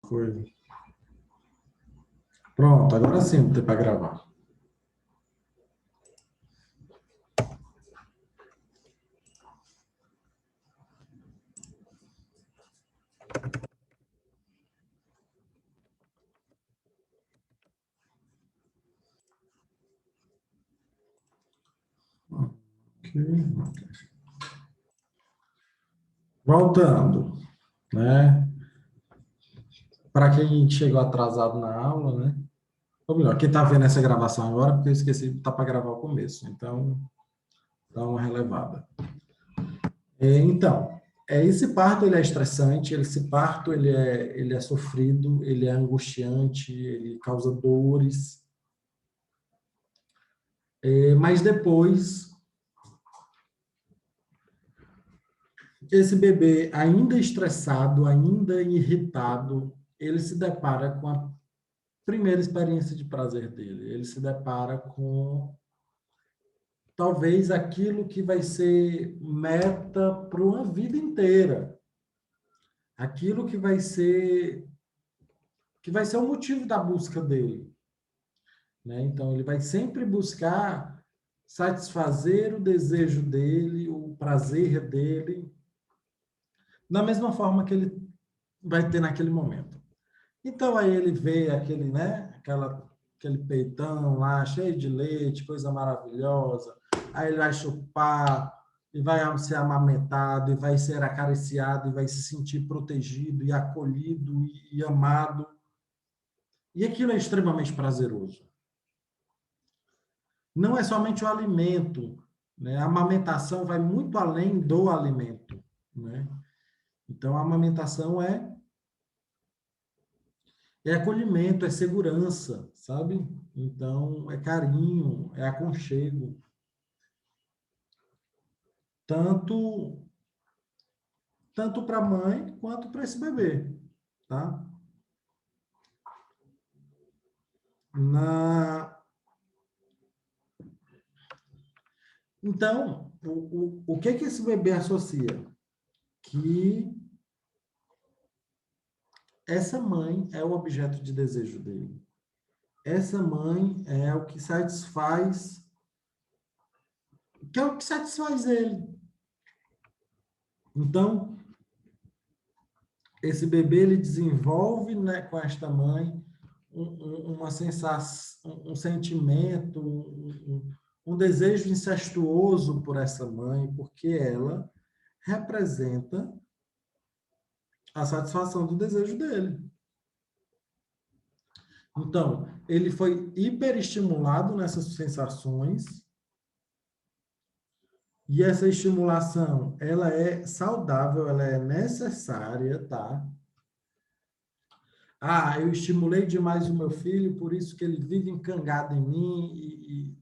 Foi. Pronto, agora sim, não tem para gravar. Ok. Voltando, né? Para quem chegou atrasado na aula, né? Ou melhor, quem está vendo essa gravação agora, porque eu esqueci de tá para gravar o começo. Então, dá uma relevada. Então, esse parto ele é estressante, esse parto ele é sofrido, ele é angustiante, ele causa dores. Mas depois, esse bebê ainda estressado, ainda irritado, ele se depara com a primeira experiência de prazer dele. Ele se depara com talvez aquilo que vai ser meta para uma vida inteira. Aquilo que vai ser o motivo da busca dele, né? Então ele vai sempre buscar satisfazer o desejo dele, o prazer dele, da mesma forma que ele vai ter naquele momento. Então aí ele vê aquele, né, aquele peitão lá cheio de leite, coisa maravilhosa. Aí ele vai chupar e vai ser amamentado e vai ser acariciado e vai se sentir protegido e acolhido e amado. E aquilo é extremamente prazeroso. Não é somente o alimento, né? A amamentação vai muito além do alimento, né? Então a amamentação é acolhimento, é segurança, sabe? Então, é carinho, é aconchego. Tanto, tanto para a mãe quanto para esse bebê, tá? Na... Então, o que esse bebê associa? Que essa mãe é o objeto de desejo dele. Essa mãe é o que satisfaz, que é o que satisfaz ele. Então, esse bebê ele desenvolve, né, com esta mãe uma sensação, um sentimento, um desejo incestuoso por essa mãe, porque ela representa a satisfação do desejo dele. Então, ele foi hiperestimulado nessas sensações, e essa estimulação, ela é saudável, ela é necessária, tá? Ah, eu estimulei demais o meu filho, por isso que ele vive encangado em mim.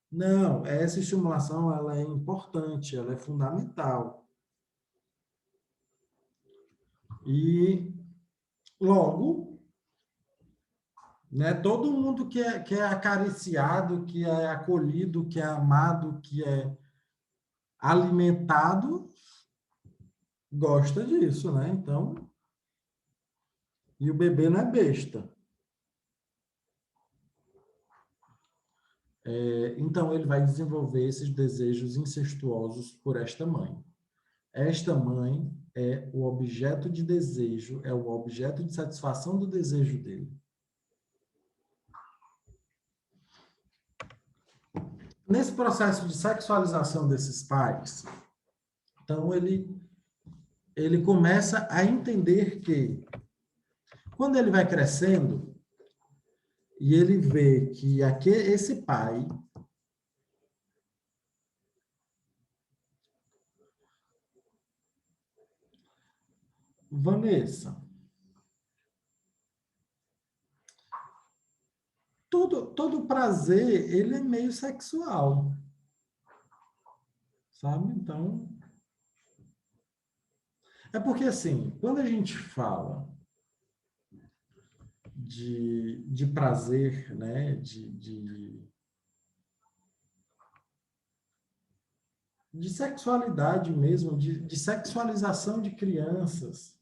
Não, essa estimulação ela é importante, ela é fundamental. E logo, né, todo mundo que é acariciado, que é acolhido, que é amado, que é alimentado, gosta disso, né? Então, e o bebê não é besta. Então, ele vai desenvolver esses desejos incestuosos por esta mãe. Esta mãe é o objeto de desejo, é o objeto de satisfação do desejo dele. Nesse processo de sexualização desses pais, então ele começa a entender que quando ele vai crescendo e ele vê que esse pai Vanessa, todo prazer, ele é meio sexual, sabe? Então, é porque assim, quando a gente fala de prazer, né, de sexualidade mesmo, de sexualização de crianças,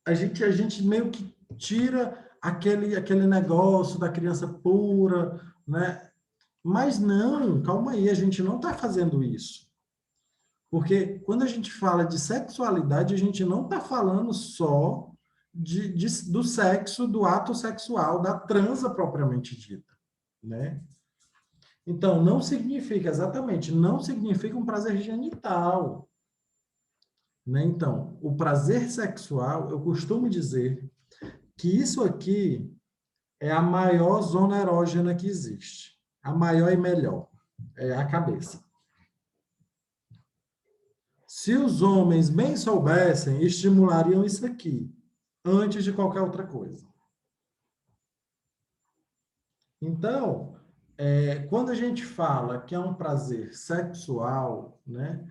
A gente meio que tira aquele negócio da criança pura, né? Mas não, calma aí, a gente não está fazendo isso. Porque quando a gente fala de sexualidade, a gente não está falando só do sexo, do ato sexual, da transa propriamente dita, né? Então, não significa, exatamente, não significa um prazer genital, né? Então, o prazer sexual, eu costumo dizer que isso aqui é a maior zona erógena que existe. A maior e melhor. É a cabeça. Se os homens bem soubessem, estimulariam isso aqui, antes de qualquer outra coisa. Então, quando a gente fala que é um prazer sexual, né,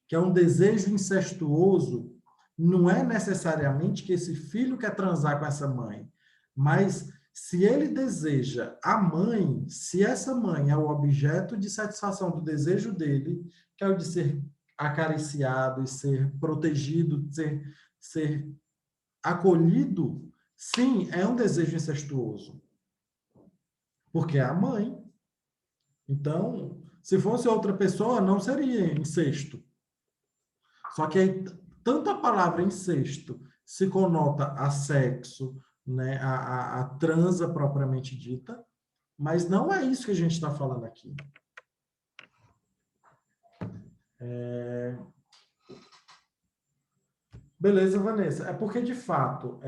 que é um desejo incestuoso, não é necessariamente que esse filho quer transar com essa mãe, mas se ele deseja a mãe, se essa mãe é o objeto de satisfação do desejo dele, que é o de ser acariciado e ser protegido, ser acolhido, sim, é um desejo incestuoso, porque é a mãe. Então, se fosse outra pessoa, não seria incesto. Só que aí, tanto a palavra incesto se conota a sexo, né, a transa propriamente dita, mas não é isso que a gente está falando aqui. Beleza, Vanessa. É porque, de fato,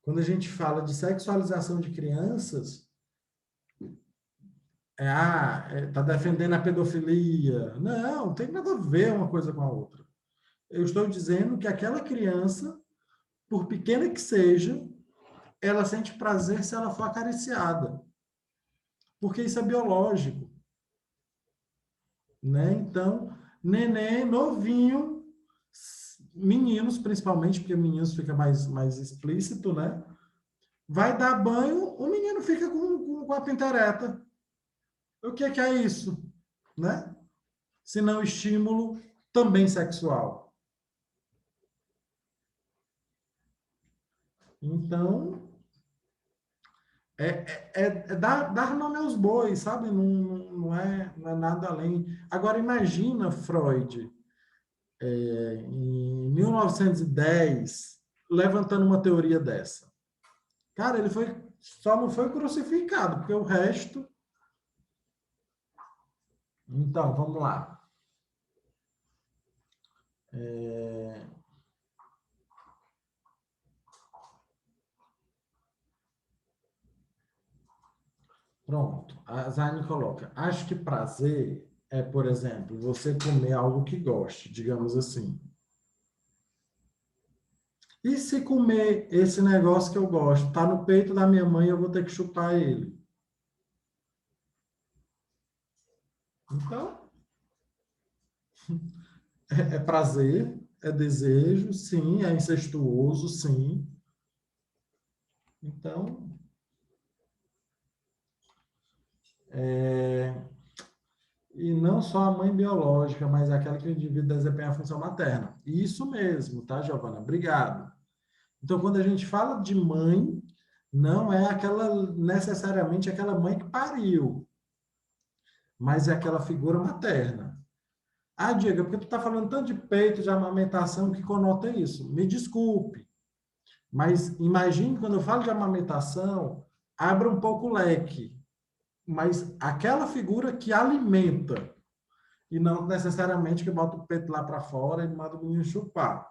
quando a gente fala de sexualização de crianças, tá defendendo a pedofilia. Não tem nada a ver uma coisa com a outra. Eu estou dizendo que aquela criança, por pequena que seja, ela sente prazer se ela for acariciada, porque isso é biológico, né? Então, neném novinho, meninos principalmente, porque meninos fica mais explícito, né? Vai dar banho, o menino fica com a pintareta. O que é isso, né? Se não estímulo também sexual. Então, é dar nome aos bois, sabe? Não é nada além. Agora, imagina Freud, em 1910, levantando uma teoria dessa. Cara, ele só não foi crucificado, porque o resto. Então, vamos lá. É, Pronto. A Zane coloca: acho que prazer é, por exemplo, você comer algo que goste, digamos assim. E se comer esse negócio que eu gosto, tá no peito da minha mãe, eu vou ter que chupar ele. Então, é prazer, é desejo, sim, é incestuoso, sim. Então, e não só a mãe biológica, mas aquela que o indivíduo desempenha a função materna. Isso mesmo, tá, Giovana? Obrigado. Então, quando a gente fala de mãe, não é aquela necessariamente aquela mãe que pariu, mas é aquela figura materna. Ah, Diego, é porque tu está falando tanto de peito, de amamentação, que conota isso. Me desculpe, mas imagine quando eu falo de amamentação, abra um pouco o leque, mas aquela figura que alimenta, e não necessariamente que bota o peito lá para fora e manda o menino chupar,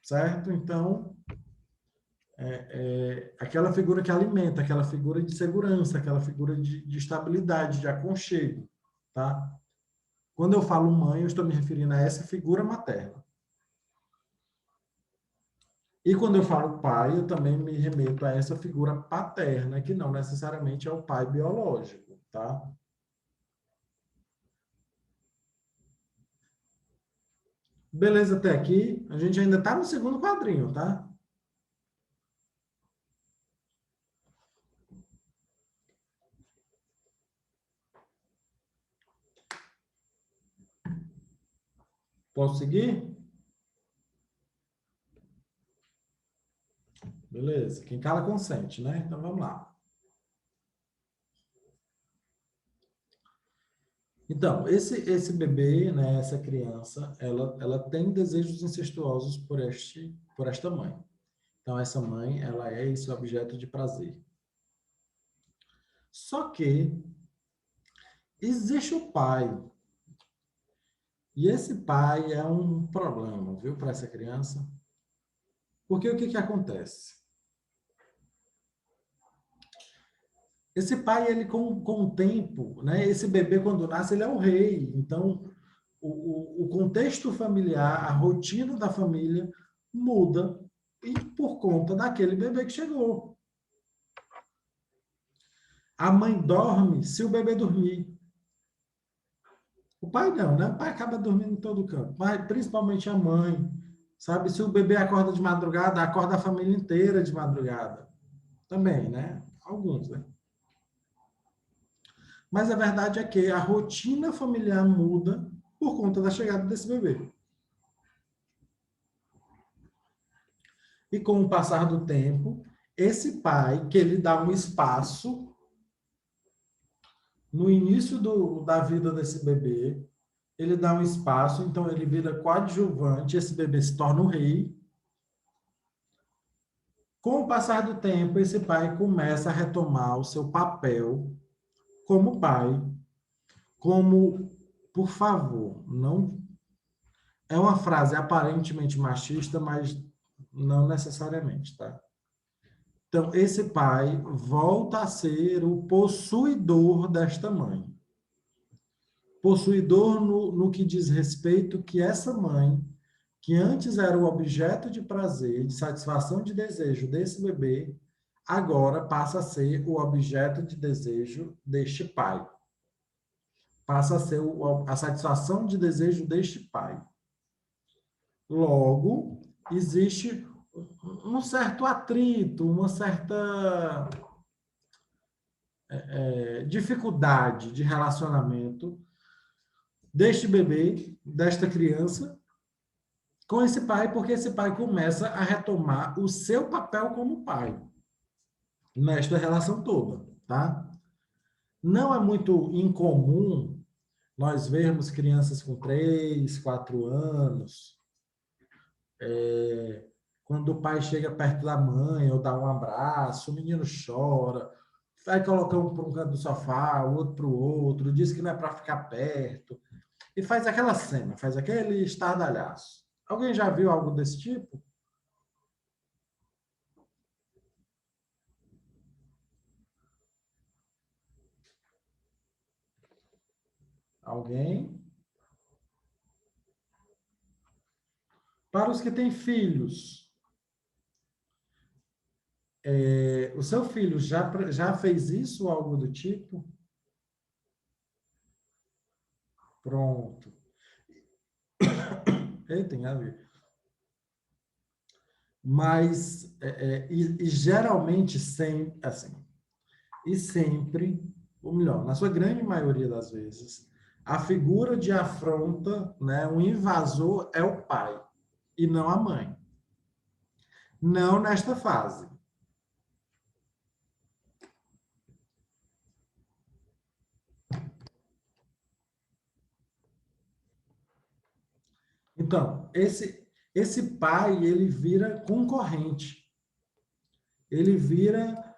certo? Então, aquela figura que alimenta, aquela figura de segurança, aquela figura de estabilidade, de aconchego, tá? Quando eu falo mãe, eu estou me referindo a essa figura materna. E quando eu falo pai, eu também me remeto a essa figura paterna, que não necessariamente é o pai biológico, tá? Beleza até aqui. A gente ainda está no segundo quadrinho, tá? Posso seguir? Beleza? Quem cala consente, né? Então vamos lá. Então, esse bebê, né, essa criança, ela tem desejos incestuosos por esta mãe. Então, essa mãe, ela é esse objeto de prazer. Só que existe o pai. E esse pai é um problema, viu, para essa criança. Porque o que que acontece? Esse pai, ele com o tempo, né, esse bebê quando nasce, ele é o rei. Então, o contexto familiar, a rotina da família muda e por conta daquele bebê que chegou. A mãe dorme se o bebê dormir. O pai não, né? O pai acaba dormindo em todo canto, mas principalmente a mãe, sabe? Se o bebê acorda de madrugada, acorda a família inteira de madrugada. Também, né? Alguns, né? Mas a verdade é que a rotina familiar muda por conta da chegada desse bebê. E com o passar do tempo, esse pai, que ele dá um espaço no início da vida desse bebê, ele dá um espaço, então ele vira coadjuvante, esse bebê se torna um rei. Com o passar do tempo, esse pai começa a retomar o seu papel como pai, como, por favor, não é uma frase aparentemente machista, mas não necessariamente, tá? Então, esse pai volta a ser o possuidor desta mãe. Possuidor no que diz respeito que essa mãe, que antes era o objeto de prazer, de satisfação de desejo desse bebê, agora passa a ser o objeto de desejo deste pai. Passa a ser a satisfação de desejo deste pai. Logo, existe um certo atrito, uma certa dificuldade de relacionamento deste bebê, desta criança, com esse pai, porque esse pai começa a retomar o seu papel como pai nesta relação toda, tá? Não é muito incomum nós vermos crianças com 3, 4 anos, quando o pai chega perto da mãe ou dá um abraço, o menino chora, vai colocar um para um canto do sofá, o outro para o outro, diz que não é para ficar perto, e faz aquela cena, faz aquele estardalhaço. Alguém já viu algo desse tipo? Alguém? Para os que têm filhos, o seu filho já fez isso ou algo do tipo? Pronto. Ele tem a ver. Mas, e geralmente, sem, assim, e sempre, ou melhor, na sua grande maioria das vezes, a figura de afronta, né, o invasor é o pai e não a mãe. Não nesta fase. Então, esse pai, ele vira concorrente. Ele vira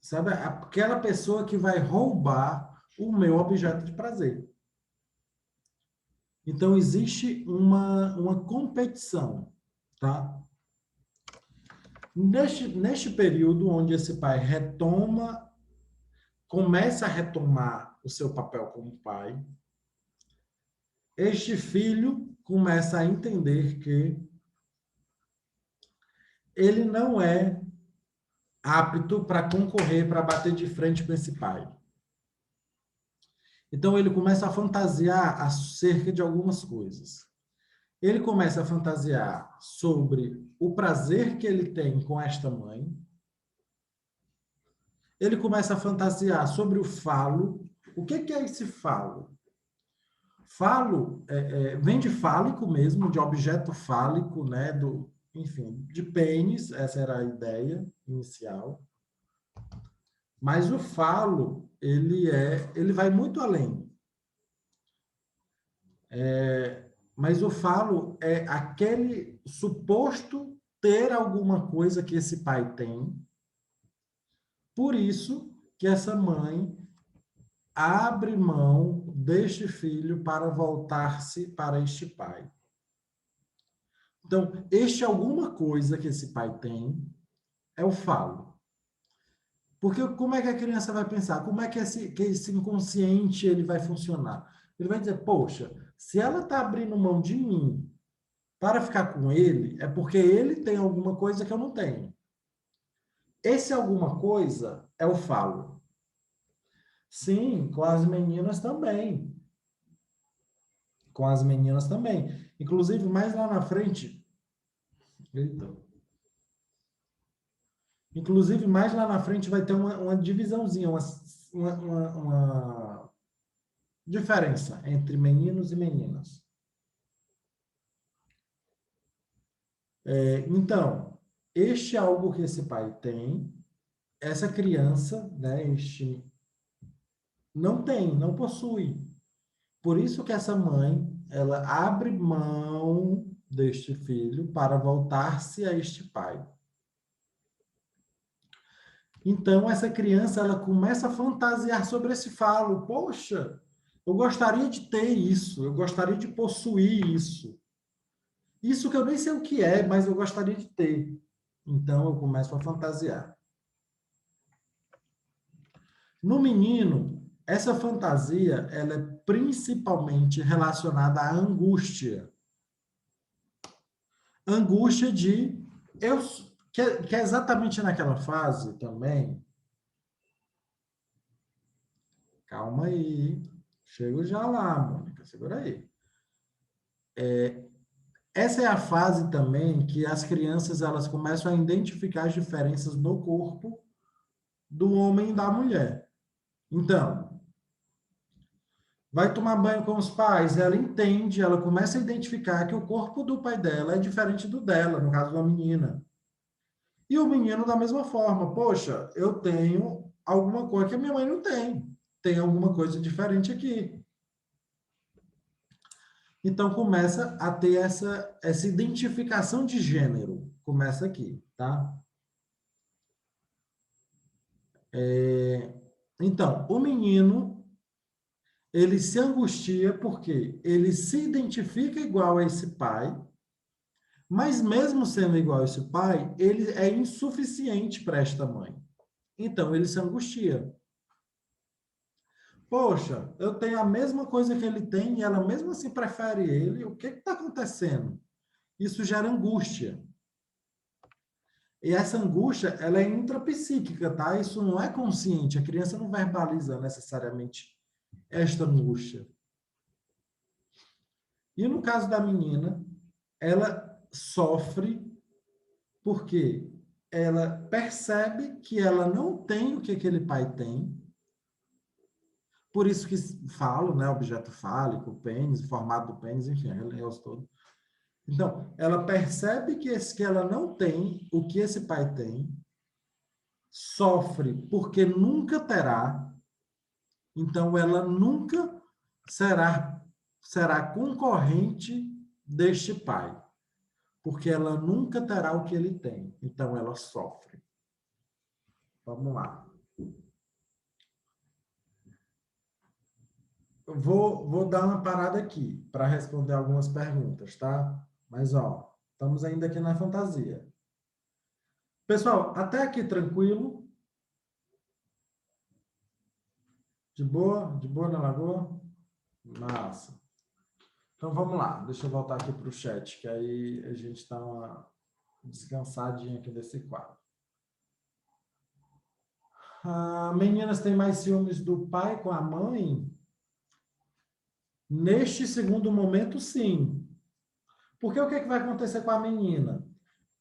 sabe, aquela pessoa que vai roubar o meu objeto de prazer. Então, existe uma competição, tá? Neste período onde esse pai começa a retomar o seu papel como pai, este filho começa a entender que ele não é apto para concorrer, para bater de frente com esse pai. Então ele começa a fantasiar acerca de algumas coisas. Ele começa a fantasiar sobre o prazer que ele tem com esta mãe. Ele começa a fantasiar sobre o falo. O que é esse falo? Falo vem de fálico mesmo, de objeto fálico, né? enfim, de pênis, essa era a ideia inicial. Mas o falo, ele vai muito além. Mas o falo é aquele suposto ter alguma coisa que esse pai tem. Por isso que essa mãe abre mão deste filho para voltar-se para este pai. Então, este alguma coisa que esse pai tem é o falo. Porque como é que a criança vai pensar? Como é que esse inconsciente ele vai funcionar? Ele vai dizer, poxa, se ela está abrindo mão de mim para ficar com ele, é porque ele tem alguma coisa que eu não tenho. Esse alguma coisa é o falo. Sim, com as meninas também. Com as meninas também. Inclusive, mais lá na frente. Eita. Inclusive, mais lá na frente vai ter uma divisãozinha, uma diferença entre meninos e meninas. Então, este é algo que esse pai tem, essa criança, né, não tem, não possui. Por isso que essa mãe, ela abre mão deste filho para voltar-se a este pai. Então, essa criança, ela começa a fantasiar sobre esse falo. Poxa, eu gostaria de ter isso, eu gostaria de possuir isso. Isso que eu nem sei o que é, mas eu gostaria de ter. Então, eu começo a fantasiar. No menino, essa fantasia, ela é principalmente relacionada à angústia. Angústia de... Eu, que é exatamente naquela fase também. Calma aí. Chego já lá, Mônica. Segura aí. Essa é a fase também que as crianças elas começam a identificar as diferenças no corpo do homem e da mulher. Então, vai tomar banho com os pais, ela entende, ela começa a identificar que o corpo do pai dela é diferente do dela, no caso da menina. E o menino da mesma forma, poxa, eu tenho alguma coisa que a minha mãe não tem. Tem alguma coisa diferente aqui. Então começa a ter essa identificação de gênero. Começa aqui, tá? Então, o menino, ele se angustia porque ele se identifica igual a esse pai, mas mesmo sendo igual a esse pai, ele é insuficiente para esta mãe. Então, ele se angustia. Poxa, eu tenho a mesma coisa que ele tem e ela mesmo assim prefere ele. O que está acontecendo? Isso gera angústia. E essa angústia, ela é intrapsíquica, tá? Isso não é consciente. A criança não verbaliza necessariamente esta angústia. E no caso da menina, ela sofre porque ela percebe que ela não tem o que aquele pai tem. Por isso que falo, né? Objeto fálico, pênis, formato do pênis, enfim, eu todo. Então, ela percebe que ela não tem o que esse pai tem, sofre porque nunca terá, então ela nunca será concorrente deste pai, porque ela nunca terá o que ele tem, então ela sofre. Vamos lá. Eu vou dar uma parada aqui para responder algumas perguntas, tá? Mas, ó, estamos ainda aqui na fantasia. Pessoal, até aqui tranquilo? De boa? De boa na lagoa? Massa. Então vamos lá, deixa eu voltar aqui para o chat, que aí a gente está uma descansadinha aqui desse quadro. Meninas têm mais ciúmes do pai com a mãe? Neste segundo momento, sim. Porque o que, é que vai acontecer com a menina?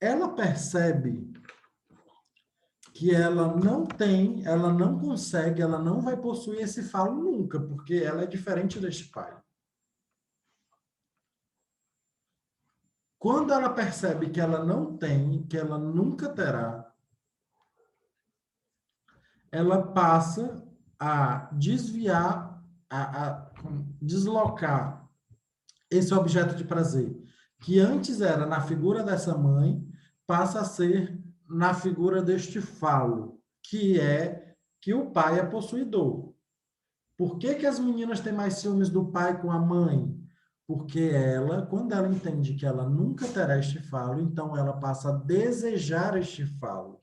Ela percebe que ela não tem, ela não consegue, ela não vai possuir esse falo nunca, porque ela é diferente deste pai. Quando ela percebe que ela não tem, que ela nunca terá, ela passa a desviar, a deslocar esse objeto de prazer, que antes era na figura dessa mãe, passa a ser na figura deste falo, que é que o pai é possuidor. Por que que as meninas têm mais ciúmes do pai com a mãe? Porque ela, quando ela entende que ela nunca terá este falo, então ela passa a desejar este falo.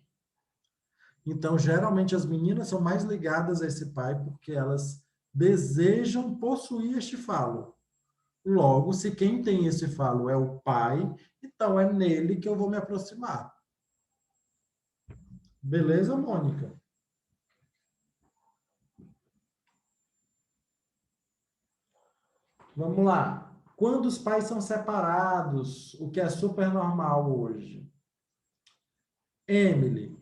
Então, geralmente, as meninas são mais ligadas a esse pai porque elas desejam possuir este falo. Logo, se quem tem esse falo é o pai, então é nele que eu vou me aproximar. Beleza, Mônica? Vamos lá. Quando os pais são separados, o que é super normal hoje? Emily,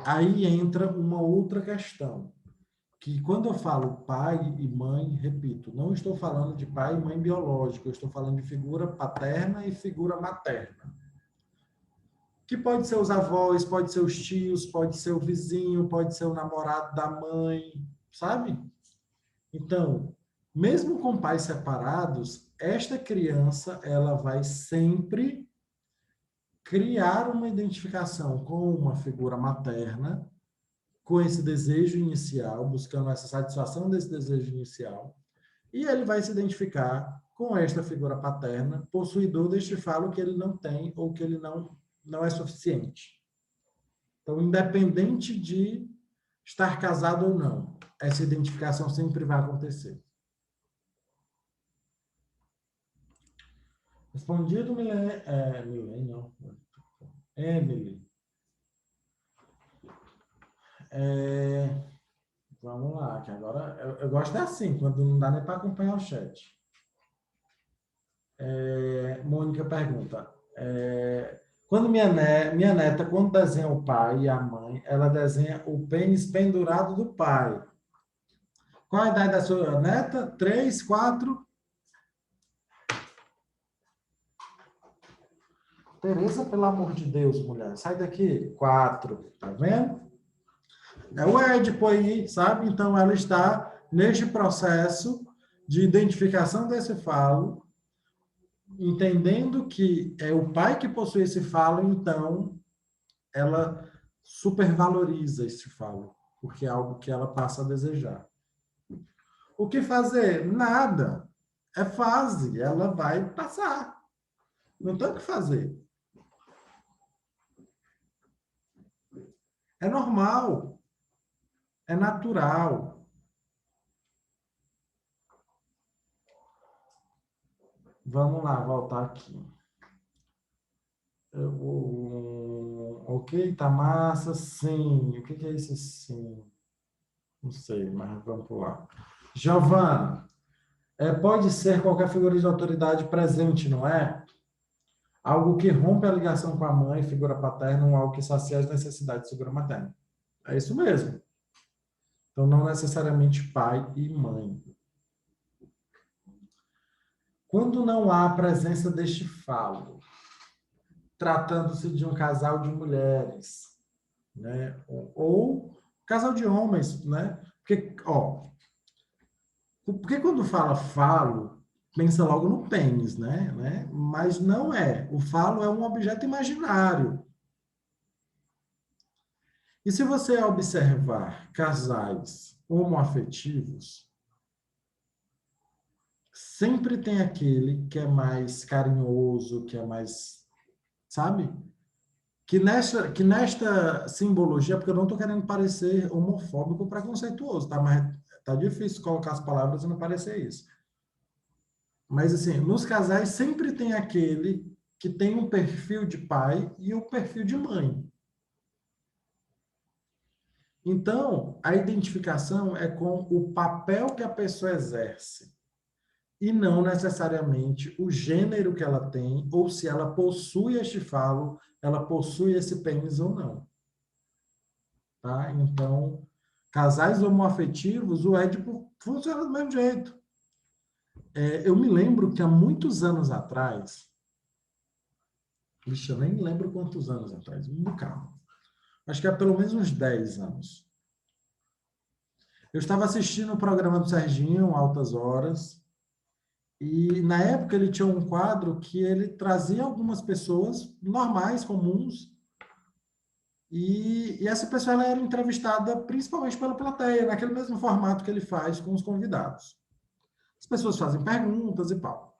aí entra uma outra questão, que quando eu falo pai e mãe, repito, não estou falando de pai e mãe biológico, eu estou falando de figura paterna e figura materna. Que pode ser os avós, pode ser os tios, pode ser o vizinho, pode ser o namorado da mãe, sabe? Então, mesmo com pais separados, esta criança, ela vai sempre criar uma identificação com uma figura materna, com esse desejo inicial, buscando essa satisfação desse desejo inicial, e ele vai se identificar com esta figura paterna, possuidor deste falo que ele não tem ou que ele não é suficiente. Então, independente de estar casado ou não, essa identificação sempre vai acontecer. Respondido, Milênio, Emily. Vamos lá, que agora eu gosto assim, quando não dá nem para acompanhar o chat. Mônica pergunta, quando minha neta, quando desenha o pai e a mãe, ela desenha o pênis pendurado do pai. Qual a idade da sua neta? 3, 4? Tereza, pelo amor de Deus, mulher, sai daqui. 4, tá vendo? É o Édipo aí, sabe? Então, ela está neste processo de identificação desse falo, entendendo que é o pai que possui esse falo, então ela supervaloriza esse falo, porque é algo que ela passa a desejar. O que fazer? Nada. É fase, ela vai passar. Não tem o que fazer. É normal, é natural. Vamos lá, voltar aqui. Ok, tá massa, sim. O que é isso sim? Não sei, mas vamos pular. Giovana, pode ser qualquer figura de autoridade presente, não é? Algo que rompe a ligação com a mãe, figura paterna, ou algo que sacia as necessidades de figura materna. É isso mesmo. Então, não necessariamente pai e mãe. Quando não há a presença deste falo, tratando-se de um casal de mulheres, né? Ou casal de homens, né? Porque quando fala falo, pensa logo no pênis, né? Mas não é. O falo é um objeto imaginário. E se você observar casais homoafetivos, sempre tem aquele que é mais carinhoso, que é mais, sabe? Que nesta simbologia, porque eu não estou querendo parecer homofóbico ou preconceituoso, tá? Mas tá difícil colocar as palavras e não parecer isso. Mas, assim, nos casais sempre tem aquele que tem um perfil de pai e um perfil de mãe. Então, a identificação é com o papel que a pessoa exerce e não necessariamente o gênero que ela tem ou se ela possui este falo, ela possui esse pênis ou não. Tá? Então, casais homoafetivos, o Édipo funciona do mesmo jeito. Eu me lembro que há muitos anos atrás, Vixe, eu nem lembro quantos anos atrás, um bocado. Acho que é pelo menos uns 10 anos. Eu estava assistindo o programa do Serginho, Altas Horas, e na época ele tinha um quadro que ele trazia algumas pessoas normais, comuns, e essa pessoa ela era entrevistada principalmente pela plateia, naquele mesmo formato que ele faz com os convidados. As pessoas fazem perguntas e pau.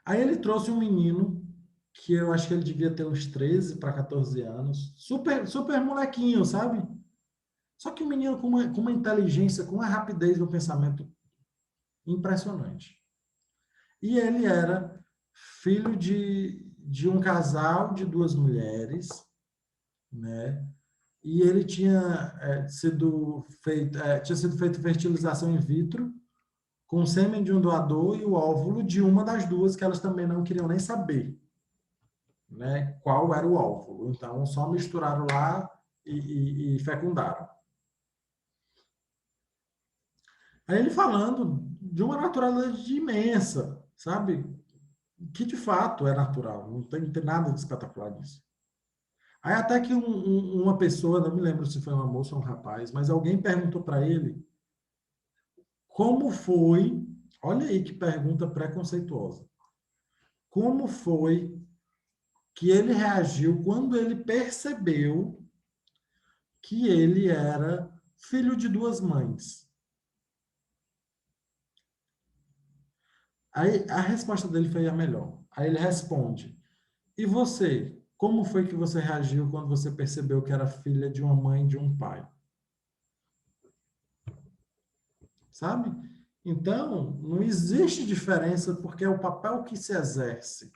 Aí ele trouxe um menino, que eu acho que ele devia ter uns 13 para 14 anos, super, super molequinho, sabe? Só que um menino com uma inteligência, com uma rapidez no pensamento impressionante. E ele era filho de um casal de duas mulheres, né? E ele tinha sido feita fertilização in vitro com o sêmen de um doador e o óvulo de uma das duas que elas também não queriam nem saber, né? Qual era o óvulo. Então, só misturaram lá e fecundaram. Aí ele falando de uma naturalidade imensa, sabe? Que de fato é natural, não tem nada de espetacular nisso. Aí até que uma pessoa, não me lembro se foi uma moça ou um rapaz, mas alguém perguntou para ele como foi, olha aí que pergunta preconceituosa, como foi que ele reagiu quando ele percebeu que ele era filho de duas mães. Aí a resposta dele foi a melhor. Aí ele responde: E você? Como foi que você reagiu quando você percebeu que era filha de uma mãe e de um pai? Sabe? Então, não existe diferença porque é o papel que se exerce.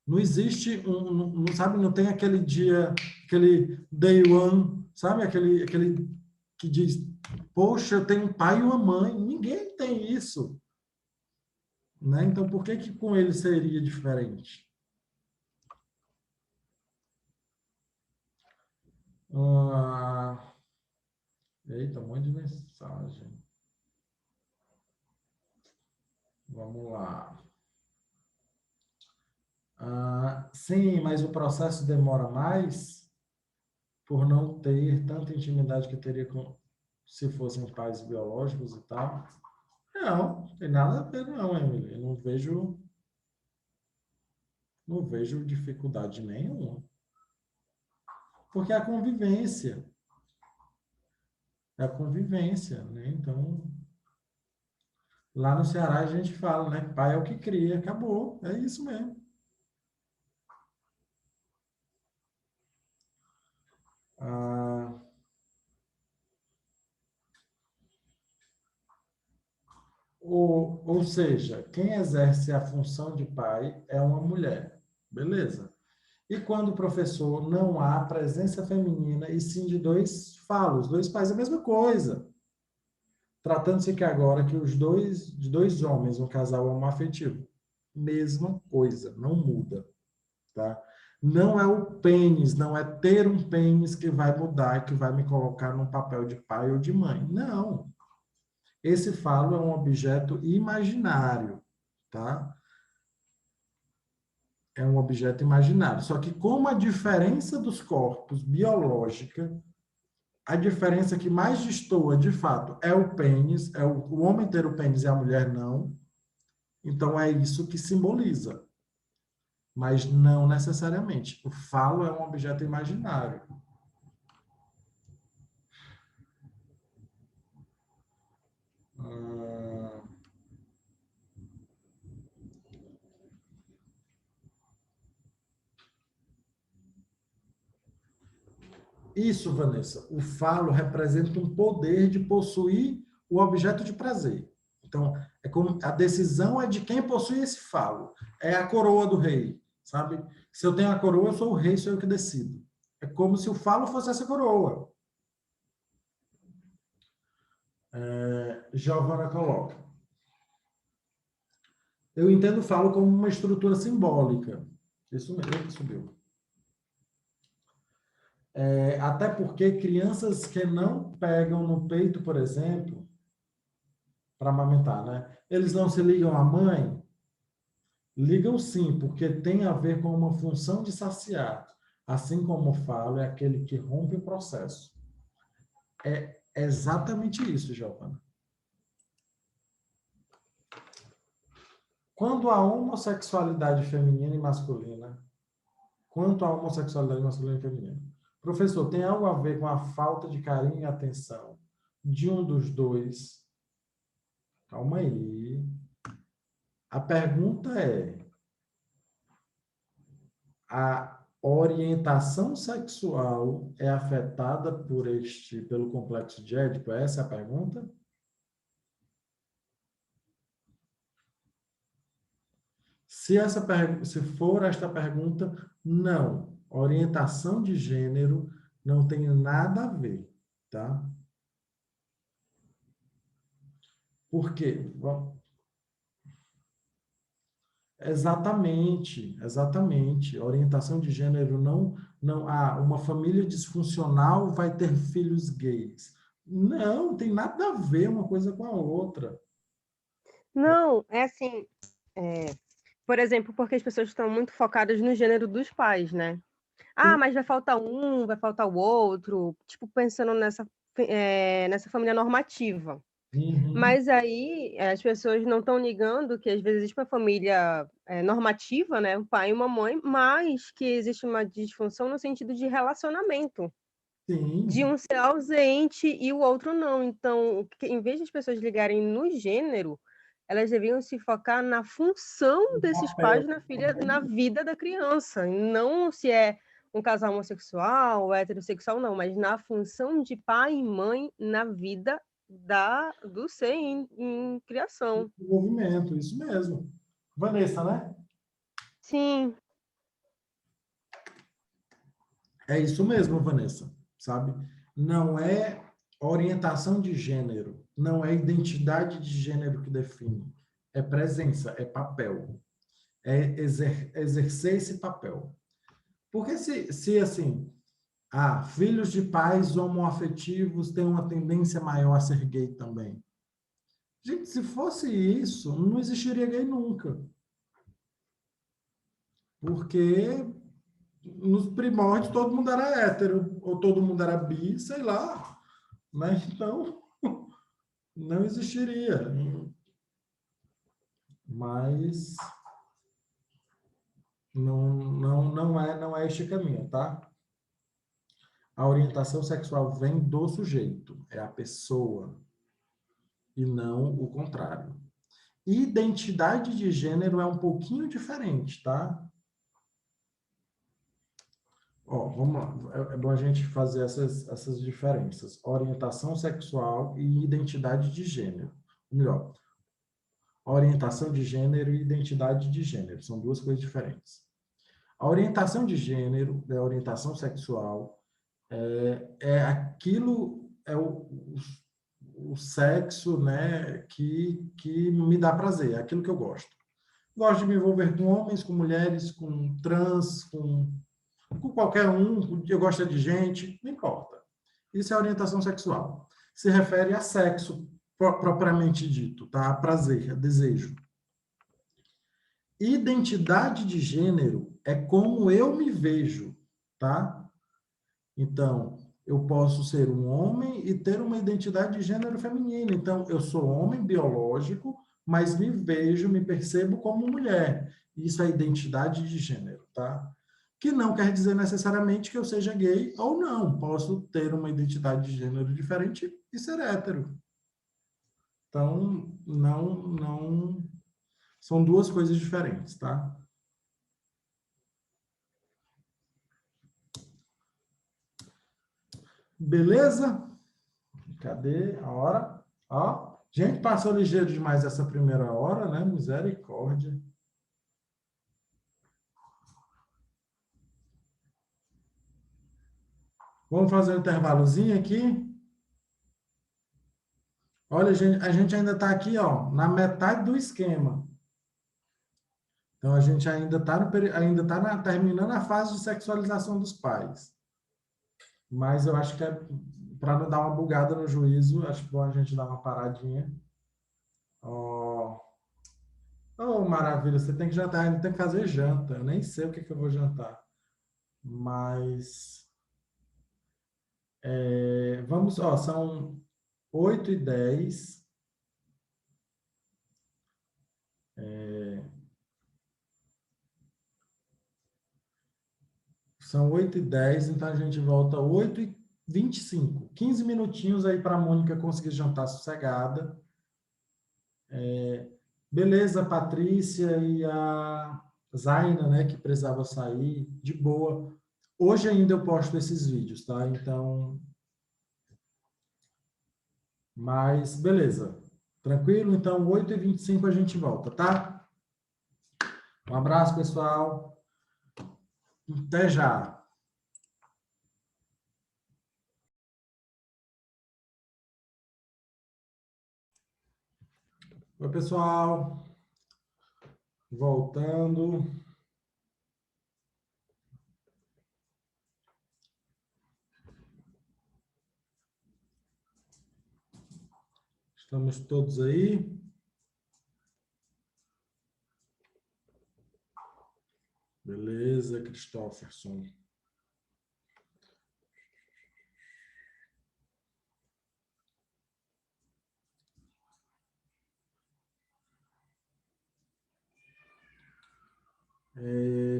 Não existe não, sabe, não tem aquele dia, aquele day one, sabe? Aquele que diz, poxa, eu tenho um pai e uma mãe. Ninguém tem isso, né? Então, por que que com ele seria diferente? Ah, eita, um monte de mensagem. Vamos lá. Sim, mas o processo demora mais por não ter tanta intimidade que teria com, se fossem pais biológicos e tal. Não, tem nada a ver não, Emily. Eu não vejo dificuldade nenhuma. Porque é a convivência, né? Então, lá no Ceará a gente fala, né? Pai é o que cria, acabou, é isso mesmo. Ah, ou seja, quem exerce a função de pai é uma mulher, beleza? E quando o professor não há presença feminina, e sim de dois falos, dois pais, é a mesma coisa. Tratando-se que agora que de dois homens, um casal homoafetivo, mesma coisa, não muda, tá? Não é o pênis, não é ter um pênis que vai mudar, que vai me colocar num papel de pai ou de mãe. Não. Esse falo é um objeto imaginário, tá? É um objeto imaginário. Só que como a diferença dos corpos biológica, a diferença que mais destoa, de fato, é o pênis, é o homem ter o pênis e a mulher não. Então é isso que simboliza, mas não necessariamente. O falo é um objeto imaginário. Ah, isso, Vanessa. O falo representa um poder de possuir o objeto de prazer. Então, é como a decisão é de quem possui esse falo. É a coroa do rei, sabe? Se eu tenho a coroa, eu sou o rei, sou eu que decido. É como se o falo fosse essa coroa. Giovana coloca. Eu entendo o falo como uma estrutura simbólica. Isso mesmo que subiu. Até porque crianças que não pegam no peito, por exemplo, para amamentar, né? Eles não se ligam à mãe, Ligam sim, porque tem a ver com uma função de saciar. Assim como falo, é aquele que rompe o processo. É exatamente isso, Giovana. Quando a homossexualidade feminina e masculina, quanto à homossexualidade masculina e feminina, professor, tem algo a ver com a falta de carinho e atenção de um dos dois? Calma aí. A pergunta é: a orientação sexual é afetada pelo complexo de Édipo? Essa é a pergunta? Se for esta pergunta, não. Orientação de gênero não tem nada a ver, tá? Por quê? Exatamente, exatamente. Orientação de gênero uma família disfuncional vai ter filhos gays. Não, tem nada a ver uma coisa com a outra. Não, é assim, por exemplo, porque as pessoas estão muito focadas no gênero dos pais, né? Ah, Sim. mas vai faltar um, vai faltar o outro, tipo, pensando nessa família normativa. Uhum. Mas aí as pessoas não estão ligando que às vezes existe uma família normativa, né? Um pai e uma mãe, mas que existe uma disfunção no sentido de relacionamento, de Sim. um ser ausente e o outro não. Então, em vez de as pessoas ligarem no gênero, elas deviam se focar na função O desses papel. pais na vida da criança, e não se é um casal homossexual ou heterossexual, não, mas na função de pai e mãe na vida do ser em criação. Movimento, isso mesmo. Vanessa, né? Sim, É isso mesmo, Vanessa, sabe? Não é orientação de gênero, não é identidade de gênero que define. É presença, é papel. É exercer esse papel. Porque se assim, filhos de pais homoafetivos têm uma tendência maior a ser gay também. Gente, se fosse isso, não existiria gay nunca. Porque nos primórdios todo mundo era hétero, ou todo mundo era bi, sei lá, né? Então, não existiria. Mas não é este caminho, tá? A orientação sexual vem do sujeito, é a pessoa, e não o contrário. Identidade de gênero é um pouquinho diferente, tá? Ó, vamos lá. É bom a gente fazer essas diferenças. Orientação sexual e identidade de gênero. Ou melhor, orientação de gênero e identidade de gênero. São duas coisas diferentes. A orientação de gênero, a orientação sexual, é aquilo, o sexo, né, que me dá prazer, é aquilo que eu gosto. Gosto de me envolver com homens, com mulheres, com trans, com qualquer um, eu gosto de gente, não importa. Isso é orientação sexual. Se refere a sexo propriamente dito, tá? A prazer, a desejo. Identidade de gênero é como eu me vejo, tá? Então, eu posso ser um homem e ter uma identidade de gênero feminino. Então, eu sou homem biológico, mas me vejo, me percebo como mulher. Isso é identidade de gênero, tá? Que não quer dizer necessariamente que eu seja gay ou não. Posso ter uma identidade de gênero diferente e ser hétero. Então, não são duas coisas diferentes, tá? Beleza? Cadê a hora? Ó, gente, passou ligeiro demais essa primeira hora, né? Misericórdia. Vamos fazer um intervalozinho aqui? Olha, a gente ainda está aqui, ó, na metade do esquema. Então, a gente ainda está terminando a fase de sexualização dos pais. Mas eu acho que para não dar uma bugada no juízo, acho bom a gente dar uma paradinha. Ó, oh, maravilha, você tem que jantar, ainda tem que fazer janta. Eu nem sei o que eu vou jantar. Mas vamos, ó, são 8h10. São 8h10, então a gente volta 8h25. 15 minutinhos aí para a Mônica conseguir jantar sossegada. Beleza, Patrícia e a Zaina, né, que precisava sair, de boa. Hoje ainda eu posto esses vídeos, tá? Então, mas beleza. Tranquilo? Então, 8h25 a gente volta, tá? Um abraço, pessoal. Até já. Oi, pessoal. Voltando. Estamos todos aí? Beleza, Christopherson.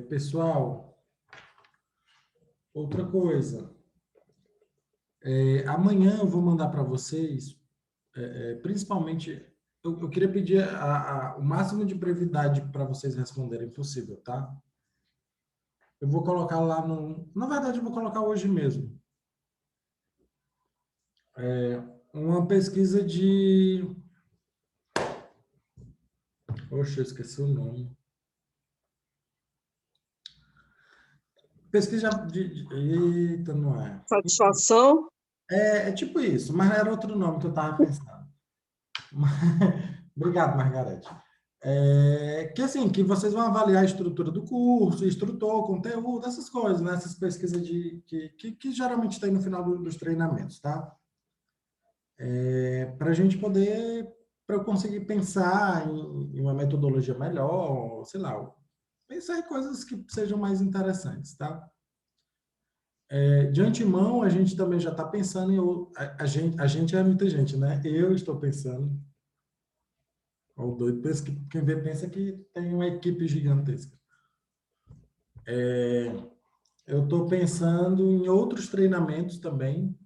Pessoal, outra coisa. Amanhã eu vou mandar para vocês, principalmente, eu queria pedir o máximo de brevidade para vocês responderem possível, tá? Eu vou colocar lá no... Na verdade, eu vou colocar hoje mesmo. Uma pesquisa de... Oxe, eu esqueci o nome. Pesquisa Eita, não é. Satisfação? É tipo isso, mas era outro nome que eu estava pensando. Obrigado, Margarete. Que assim, que vocês vão avaliar a estrutura do curso, instrutor, conteúdo, essas coisas, né? Essas pesquisas que geralmente tem no final dos treinamentos, tá? Para a gente poder, para eu conseguir pensar em uma metodologia melhor, sei lá, pensar em coisas que sejam mais interessantes, tá? De antemão, a gente também já está pensando em... A gente é muita gente, né? Eu estou pensando... O doido pensa que quem vê pensa que tem uma equipe gigantesca. Eu estou pensando em outros treinamentos também.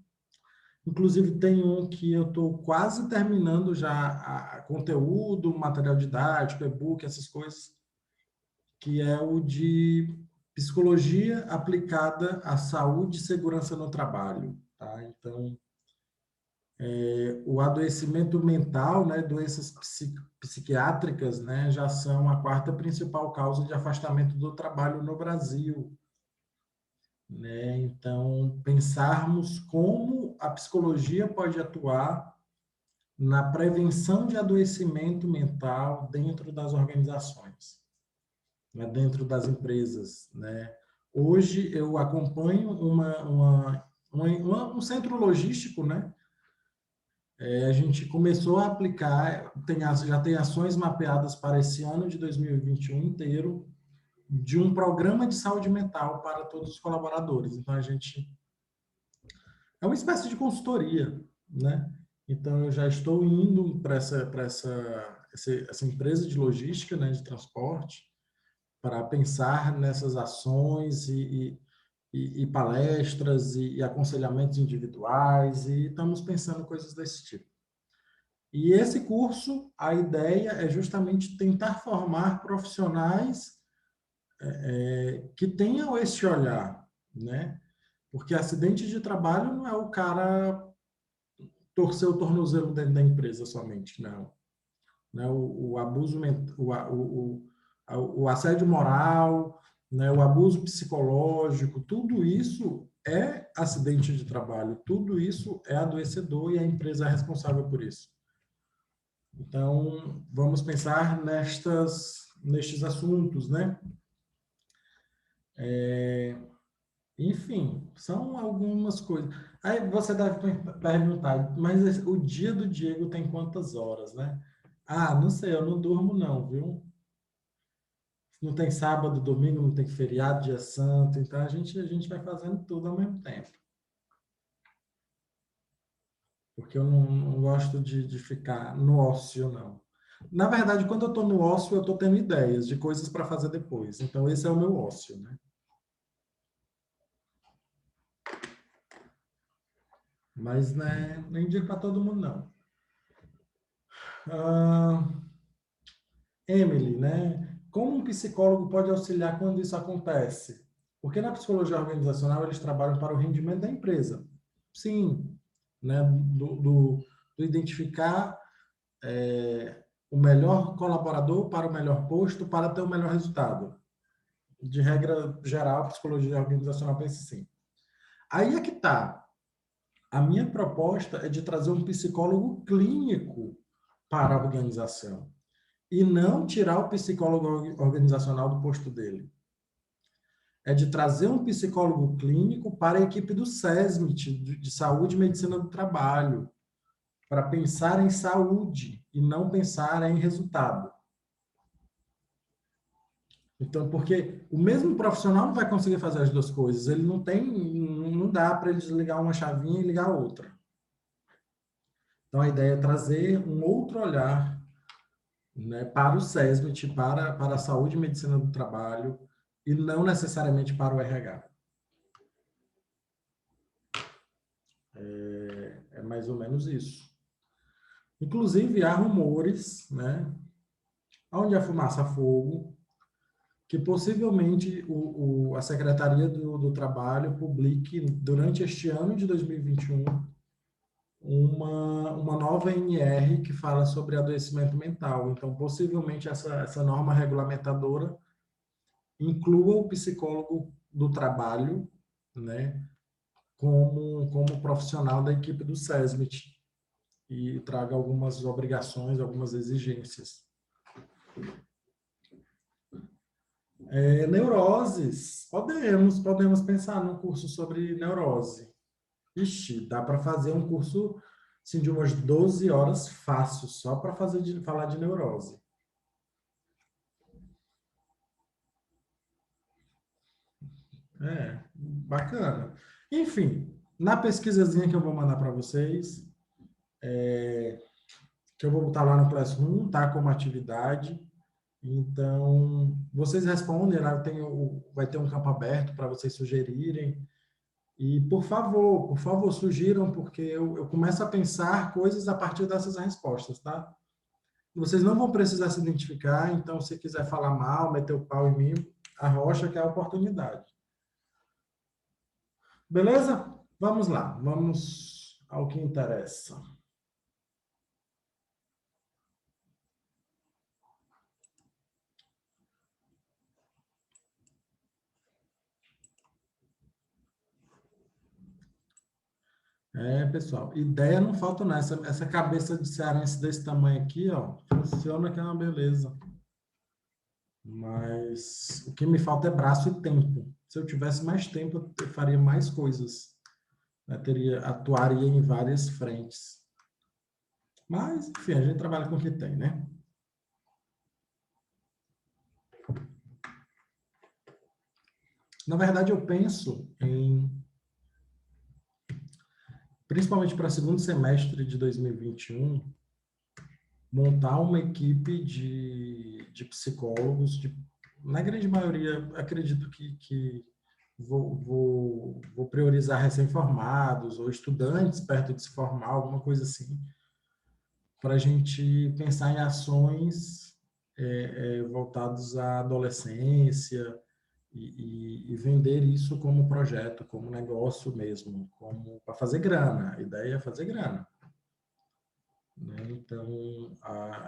Inclusive, tem um que eu estou quase terminando já a conteúdo, material didático, e-book, essas coisas, que é o de psicologia aplicada à saúde e segurança no trabalho. Tá? Então, o adoecimento mental, né, doenças psiquiátricas, né, já são a quarta principal causa de afastamento do trabalho no Brasil. Né? Então, pensarmos como a psicologia pode atuar na prevenção de adoecimento mental dentro das organizações, né? Dentro das empresas. Né? Hoje, eu acompanho um centro logístico, né? A gente começou a aplicar, já tem ações mapeadas para esse ano de 2021 inteiro, de um programa de saúde mental para todos os colaboradores. Então, a gente... É uma espécie de consultoria, né? Então, eu já estou indo para essa empresa de logística, né, de transporte, para pensar nessas ações e palestras e aconselhamentos individuais, e estamos pensando coisas desse tipo. E esse curso, a ideia é justamente tentar formar profissionais que tenham esse olhar, né? Porque acidente de trabalho não é o cara torcer o tornozelo dentro da empresa somente, não. Né? O abuso, o assédio moral, né? O abuso psicológico, tudo isso é acidente de trabalho, tudo isso é adoecedor e a empresa é responsável por isso. Então, vamos pensar nestes assuntos, né? Enfim, são algumas coisas. Aí você deve perguntar, mas o dia do Diego tem quantas horas, né? Ah, não sei, eu não durmo não, viu? não tem sábado, domingo, não tem feriado, dia santo, então a gente vai fazendo tudo ao mesmo tempo. Porque eu não gosto de ficar no ócio, não. Na verdade, quando eu estou no ócio, eu estou tendo ideias de coisas para fazer depois. Então, esse é o meu ócio, né? Mas, né, não indico para todo mundo, não. Ah, Emily, né? Como um psicólogo pode auxiliar quando isso acontece? Porque na psicologia organizacional eles trabalham para o rendimento da empresa. Sim, né? Do identificar o melhor colaborador para o melhor posto para ter o melhor resultado. De regra geral, a psicologia organizacional pensa assim. Aí é que tá. A minha proposta é de trazer um psicólogo clínico para a organização e não tirar o psicólogo organizacional do posto dele. É de trazer um psicólogo clínico para a equipe do SESMIT, de Saúde e Medicina do Trabalho, para pensar em saúde e não pensar em resultado. Então, porque o mesmo profissional não vai conseguir fazer as duas coisas, ele não dá para ele desligar uma chavinha e ligar a outra. Então, a ideia é trazer um outro olhar, né, para o SESMIT, para a saúde e medicina do trabalho, e não necessariamente para o RH. É mais ou menos isso. Inclusive, há rumores, né, onde a fumaça há fogo, que possivelmente a Secretaria do Trabalho publique, durante este ano de 2021, uma nova NR que fala sobre adoecimento mental. Então, possivelmente, essa norma regulamentadora inclua o psicólogo do trabalho, né, como profissional da equipe do SESMIT e traga algumas obrigações, algumas exigências. Neuroses. Podemos pensar num curso sobre neurose. Ixi, dá para fazer um curso assim, de umas 12 horas fácil, só para falar de neurose. Bacana. Enfim, na pesquisazinha que eu vou mandar para vocês, que eu vou botar lá no Classroom, tá? Como atividade. Então, vocês respondem, lá vai ter um campo aberto para vocês sugerirem. E, por favor, sugiram, porque eu começo a pensar coisas a partir dessas respostas, tá? Vocês não vão precisar se identificar, então, se quiser falar mal, meter o pau em mim, arrocha que é a oportunidade. Beleza? Vamos lá, vamos ao que interessa. Pessoal, ideia não falta não. Essa cabeça de cearense desse tamanho aqui, ó, funciona que é uma beleza. Mas o que me falta é braço e tempo. Se eu tivesse mais tempo, eu faria mais coisas. Atuaria em várias frentes. Mas, enfim, a gente trabalha com o que tem, né? Na verdade, eu penso principalmente para o segundo semestre de 2021, montar uma equipe de psicólogos, na grande maioria, acredito que vou priorizar recém-formados ou estudantes perto de se formar, alguma coisa assim, para a gente pensar em ações voltadas à adolescência e vender isso como projeto, como negócio mesmo, como para fazer grana. A ideia é fazer grana. Né? Então,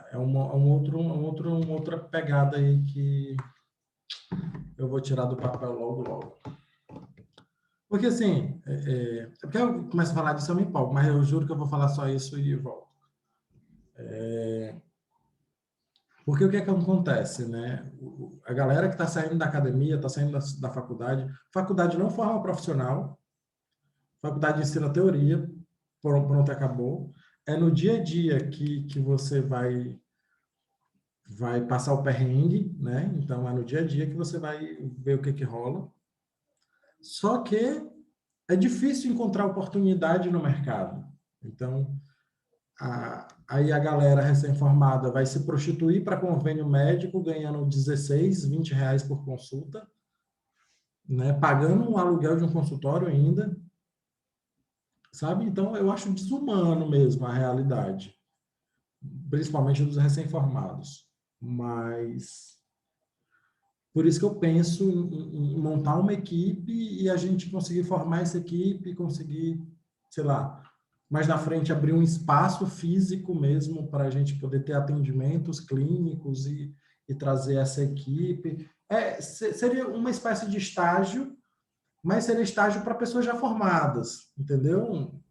é uma outra pegada aí que eu vou tirar do papel logo, logo. Porque, assim, porque eu começo a falar disso, eu me empolgo, mas eu juro que eu vou falar só isso e volto. Porque o que é que acontece, né? A galera que está saindo da academia, está saindo da faculdade não forma profissional, faculdade ensina teoria, pronto, acabou. É no dia a dia que você vai vai passar o perrengue, né? Então, é no dia a dia que você vai ver o que rola. Só que é difícil encontrar oportunidade no mercado. Então, aí a galera recém-formada vai se prostituir para convênio médico, ganhando 16, R$ 20 por consulta, né? Pagando um aluguel de um consultório ainda, sabe? Então, eu acho desumano mesmo a realidade, principalmente dos recém-formados. Mas por isso que eu penso em montar uma equipe e a gente conseguir formar essa equipe, conseguir, sei lá, mais na frente abrir um espaço físico mesmo para a gente poder ter atendimentos clínicos e trazer essa equipe. Seria uma espécie de estágio, mas seria estágio para pessoas já formadas, entendeu?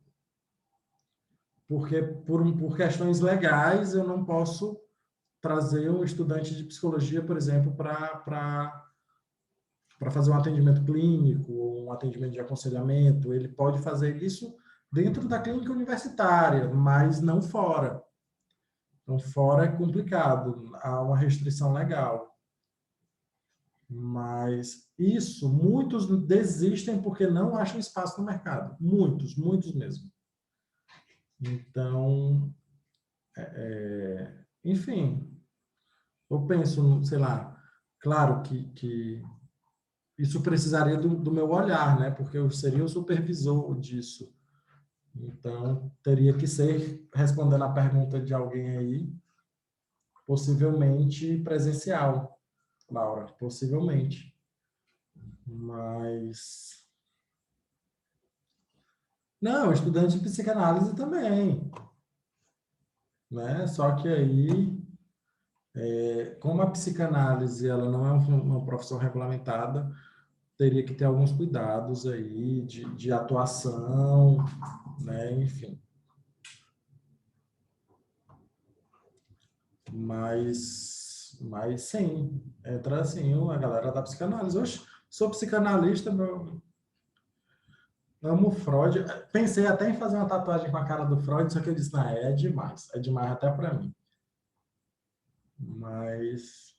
Porque por questões legais eu não posso trazer um estudante de psicologia, por exemplo, para fazer um atendimento clínico, um atendimento de aconselhamento. Ele pode fazer isso dentro da clínica universitária, mas não fora. Então, fora é complicado, há uma restrição legal. Mas isso, muitos desistem porque não acham espaço no mercado. Muitos, muitos mesmo. Então, enfim, eu penso, sei lá, claro que isso precisaria do meu olhar, né? Porque eu seria o supervisor disso. Então, teria que ser, respondendo a pergunta de alguém aí, possivelmente presencial, Laura, possivelmente. Mas. Não, estudante de psicanálise também, né? Só que aí, como a psicanálise ela não é uma profissão regulamentada, teria que ter alguns cuidados aí de atuação, né? Enfim. Mas sim, entra assim a galera da psicanálise. Oxe, sou psicanalista, meu, amo Freud. Pensei até em fazer uma tatuagem com a cara do Freud, só que eu disse, não, é demais até para mim. Mas,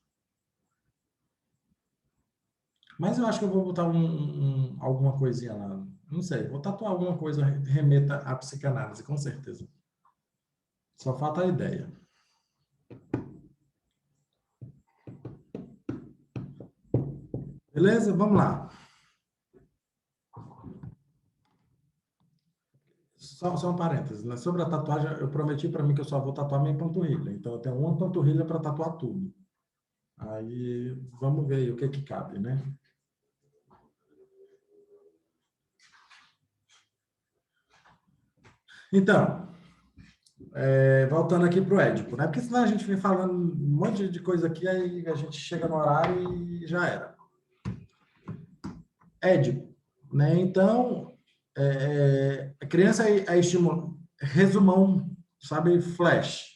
mas eu acho que eu vou botar alguma coisinha lá. Não sei, vou tatuar alguma coisa remeta à psicanálise, com certeza. Só falta a ideia. Beleza? Vamos lá. Só um parênteses, né? Sobre a tatuagem, eu prometi para mim que eu só vou tatuar minha panturrilha. Então, eu tenho uma panturrilha para tatuar tudo. Aí, vamos ver aí o que cabe, né? Então, voltando aqui para o Édipo, né? Porque senão a gente vem falando um monte de coisa aqui, aí a gente chega no horário e já era. Édipo, né? Então, a criança é estimulada. Resumão, sabe? Flash.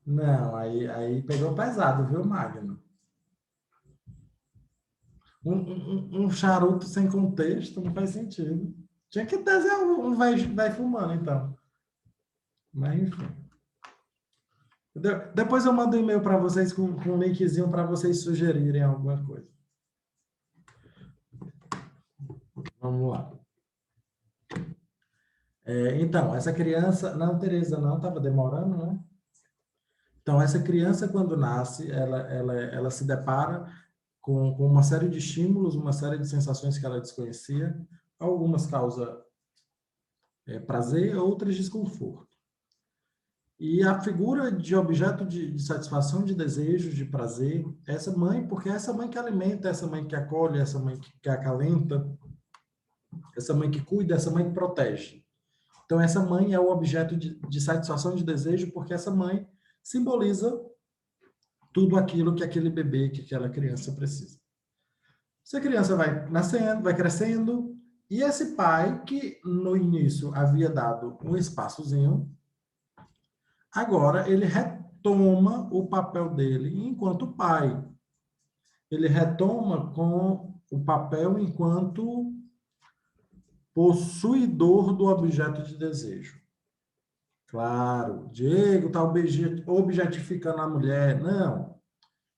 Não, aí pegou pesado, viu, Magno? Um charuto sem contexto não faz sentido. Tinha que desenhar um vai fumando, então. Mas, enfim. Depois eu mando um e-mail para vocês com um linkzinho para vocês sugerirem alguma coisa. Vamos lá. Então, essa criança... Não, Tereza, não, estava demorando, né? Então, essa criança, quando nasce, ela se depara com uma série de estímulos, uma série de sensações que ela desconhecia. Algumas causam prazer, outras desconforto. E a figura de objeto de satisfação, de desejo, de prazer, essa mãe, porque é essa mãe que alimenta, essa mãe que acolhe, essa mãe que acalenta, essa mãe que cuida, essa mãe que protege. Então, essa mãe é o objeto de satisfação de desejo, porque essa mãe simboliza tudo aquilo que aquele bebê, que aquela criança precisa. Essa criança vai nascendo, vai crescendo, e esse pai, que no início havia dado um espaçozinho, agora ele retoma o papel dele enquanto pai. Ele retoma com o papel enquanto possuidor do objeto de desejo. Claro, Diego está objetificando a mulher. Não,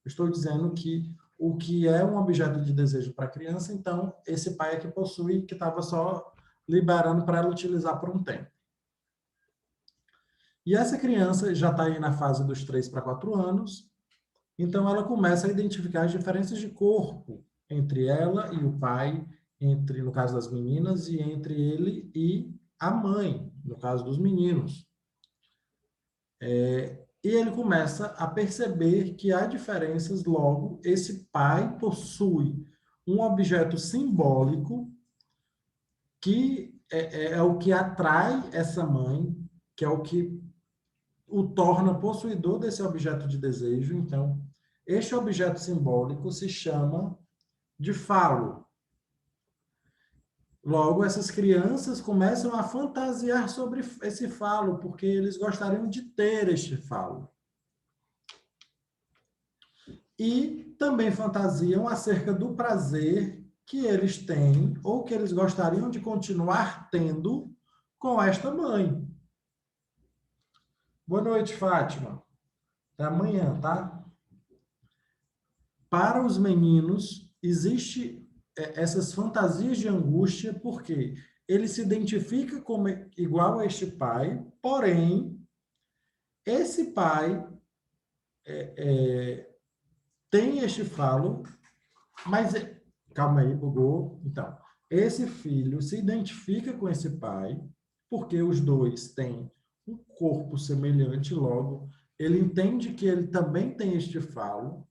eu estou dizendo que o que é um objeto de desejo para a criança, então, esse pai é que possui, que estava só liberando para ela utilizar por um tempo. E essa criança já está aí na fase dos 3 para 4 anos, então ela começa a identificar as diferenças de corpo entre ela e o pai, entre, no caso das meninas, e entre ele e a mãe, no caso dos meninos. E ele começa a perceber que há diferenças, logo, esse pai possui um objeto simbólico que é o que atrai essa mãe, que é o que o torna possuidor desse objeto de desejo. Então, este objeto simbólico se chama de falo. Logo, essas crianças começam a fantasiar sobre esse falo, porque eles gostariam de ter este falo. E também fantasiam acerca do prazer que eles têm ou que eles gostariam de continuar tendo com esta mãe. Boa noite, Fátima. Até amanhã, tá? Para os meninos, existe essas fantasias de angústia porque ele se identifica como igual a este pai, porém, esse pai tem este falo, mas calma aí, bugou. Então, esse filho se identifica com esse pai, porque os dois têm um corpo semelhante, logo, ele entende que ele também tem este falo,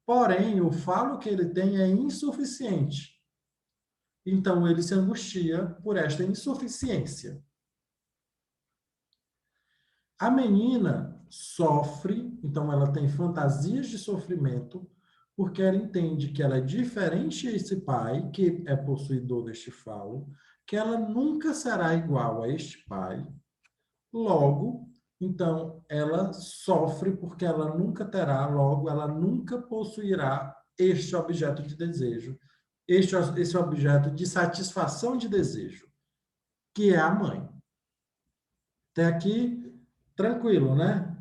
porém, o falo que ele tem é insuficiente. Então, ele se angustia por esta insuficiência. A menina sofre, então ela tem fantasias de sofrimento, porque ela entende que ela é diferente desse pai, que é possuidor deste falo, que ela nunca será igual a este pai. Logo, então, ela sofre porque ela nunca terá, logo, ela nunca possuirá este objeto de desejo, esse objeto de satisfação de desejo, que é a mãe. Até aqui, tranquilo, né?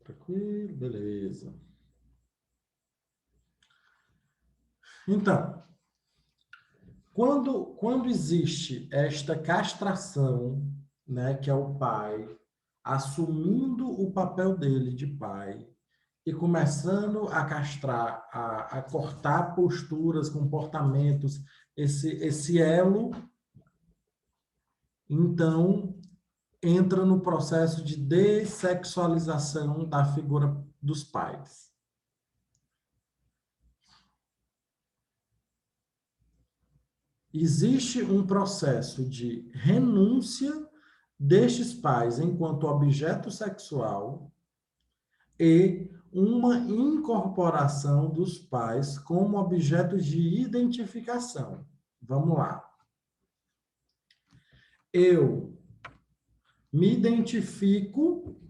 Tranquilo, beleza. Então, quando existe esta castração, né, que é o pai assumindo o papel dele de pai e começando a castrar, a cortar posturas, comportamentos, esse elo, então entra no processo de dessexualização da figura dos pais. Existe um processo de renúncia destes pais enquanto objeto sexual e uma incorporação dos pais como objetos de identificação. Vamos lá. Eu me identifico,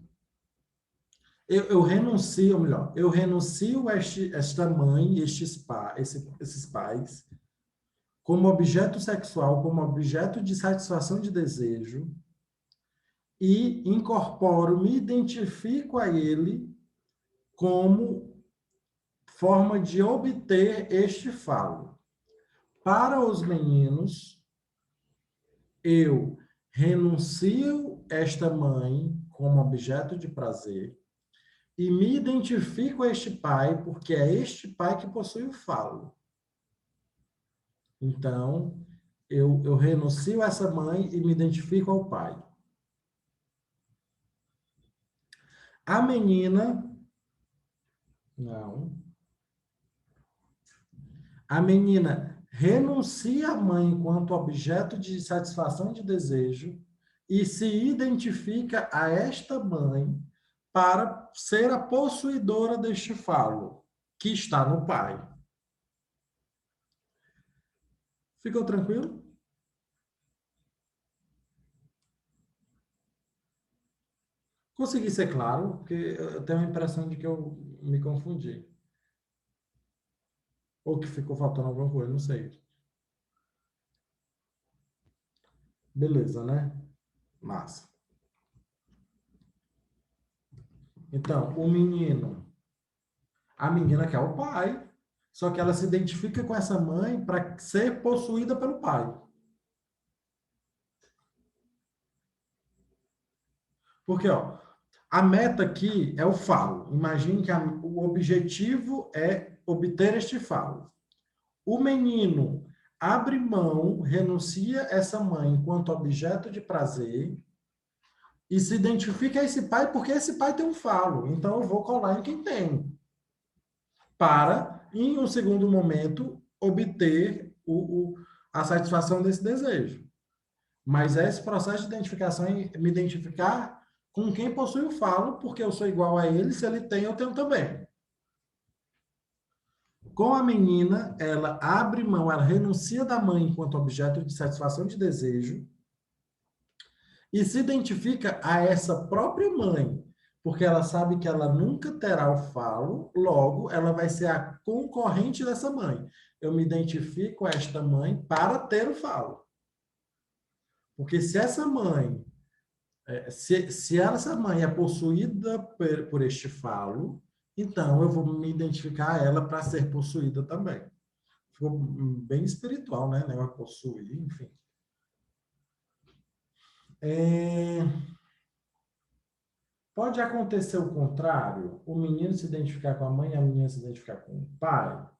eu renuncio, ou melhor, eu renuncio esta mãe, esses pais, como objeto sexual, como objeto de satisfação de desejo, e incorporo, me identifico a ele como forma de obter este falo. Para os meninos, eu renuncio esta mãe como objeto de prazer e me identifico a este pai, porque é este pai que possui o falo. Então, eu renuncio a essa mãe e me identifico ao pai. A menina, não. A menina renuncia à mãe enquanto objeto de satisfação de desejo e se identifica a esta mãe para ser a possuidora deste falo, que está no pai. Ficou tranquilo? Consegui ser claro, porque eu tenho a impressão de que eu me confundi. Ou que ficou faltando alguma coisa, não sei. Beleza, né? Massa. Então, o menino, a menina quer o pai, só que ela se identifica com essa mãe para ser possuída pelo pai. Porque, ó, a meta aqui é o falo. Imagine que o objetivo é obter este falo. O menino abre mão, renuncia essa mãe enquanto objeto de prazer e se identifica a esse pai porque esse pai tem um falo. Então, eu vou colar em quem tem. Para, em um segundo momento, obter a satisfação desse desejo. Mas esse processo de identificação é me identificar com quem possui o falo, porque eu sou igual a ele, se ele tem, eu tenho também. Com a menina, ela abre mão, ela renuncia da mãe enquanto objeto de satisfação de desejo e se identifica a essa própria mãe, porque ela sabe que ela nunca terá o falo, logo ela vai ser a concorrente dessa mãe. Eu me identifico a esta mãe para ter o falo. Porque se essa mãe, se essa mãe é possuída por este falo, então eu vou me identificar a ela para ser possuída também. Ficou bem espiritual, né? Negócio possuir, enfim. Pode acontecer o contrário, o menino se identificar com a mãe e a menina se identificar com o pai?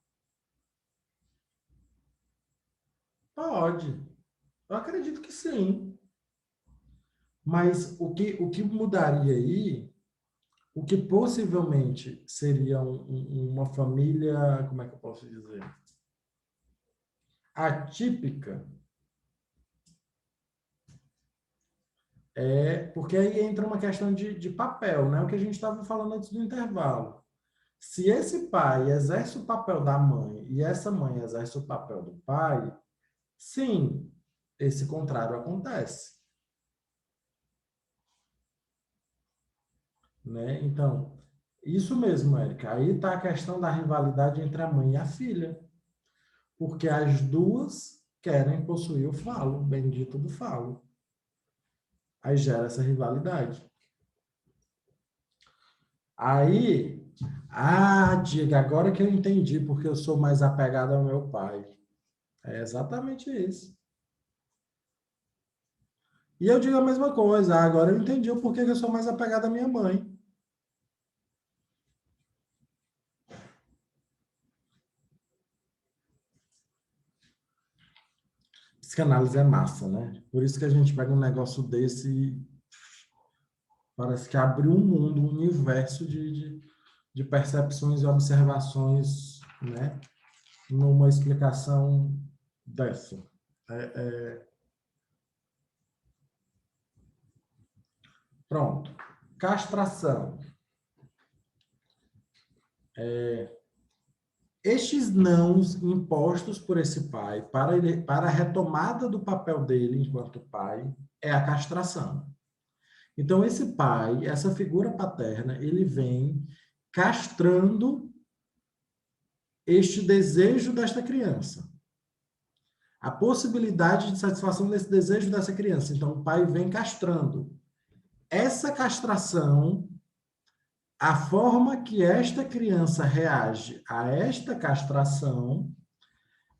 Pode. Eu acredito que sim. Mas o que mudaria aí, o que possivelmente seria uma família, como é que eu posso dizer? Atípica, porque aí entra uma questão de papel, né? O que a gente estava falando antes do intervalo. Se esse pai exerce o papel da mãe e essa mãe exerce o papel do pai, sim, esse contrário acontece, né? Então, isso mesmo, Érica. Aí está a questão da rivalidade entre a mãe e a filha, porque as duas querem possuir o falo, o bendito do falo. Aí gera essa rivalidade. Aí, diga, agora que eu entendi porque eu sou mais apegado ao meu pai. É exatamente isso. E eu digo a mesma coisa, agora eu entendi o porquê que eu sou mais apegado à minha mãe. Psicanálise é massa, né? Por isso que a gente pega um negócio desse e parece que abriu um mundo, um universo de percepções e observações, né? Numa explicação dessa. Pronto. Castração. Estes nãos impostos por esse pai para a retomada do papel dele enquanto pai é a castração. Então, esse pai, essa figura paterna, ele vem castrando este desejo desta criança. A possibilidade de satisfação desse desejo dessa criança. Então, o pai vem castrando. Essa castração, a forma que esta criança reage a esta castração,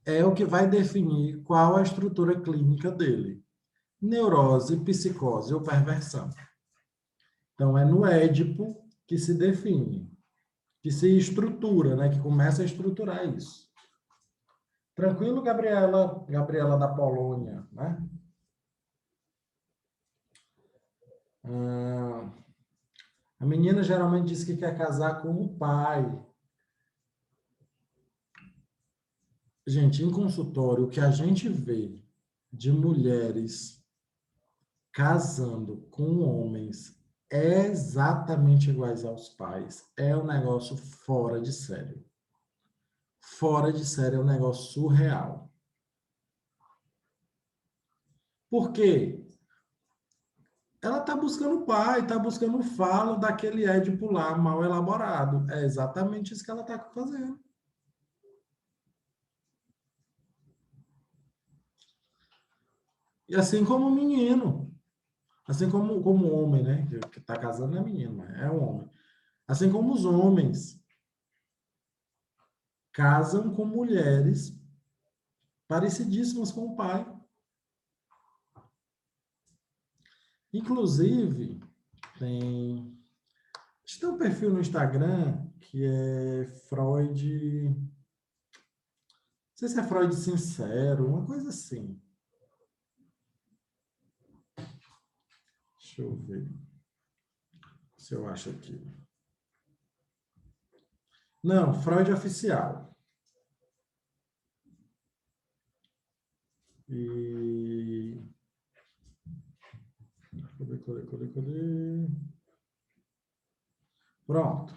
é o que vai definir qual a estrutura clínica dele. Neurose, psicose ou perversão. Então, é no Édipo que se define, que se estrutura, né? Que começa a estruturar isso. Tranquilo, Gabriela? Gabriela da Polônia, né? A menina geralmente diz que quer casar com o pai. Gente, em consultório, o que a gente vê de mulheres casando com homens exatamente iguais aos pais é um negócio fora de série. Fora de série é um negócio surreal. Por quê? Ela está buscando o pai, está buscando o falo daquele Édipo lá, mal elaborado. É exatamente isso que ela está fazendo. E assim como o menino, assim como o homem, né? Que está casando não é menino, mas é um homem. Assim como os homens casam com mulheres parecidíssimas com o pai. Inclusive, tem, tem um perfil no Instagram que é Freud. Não sei se é Freud sincero, uma coisa assim. Deixa eu ver se eu acho aqui. Não, Freud oficial. E. Cadê? Pronto.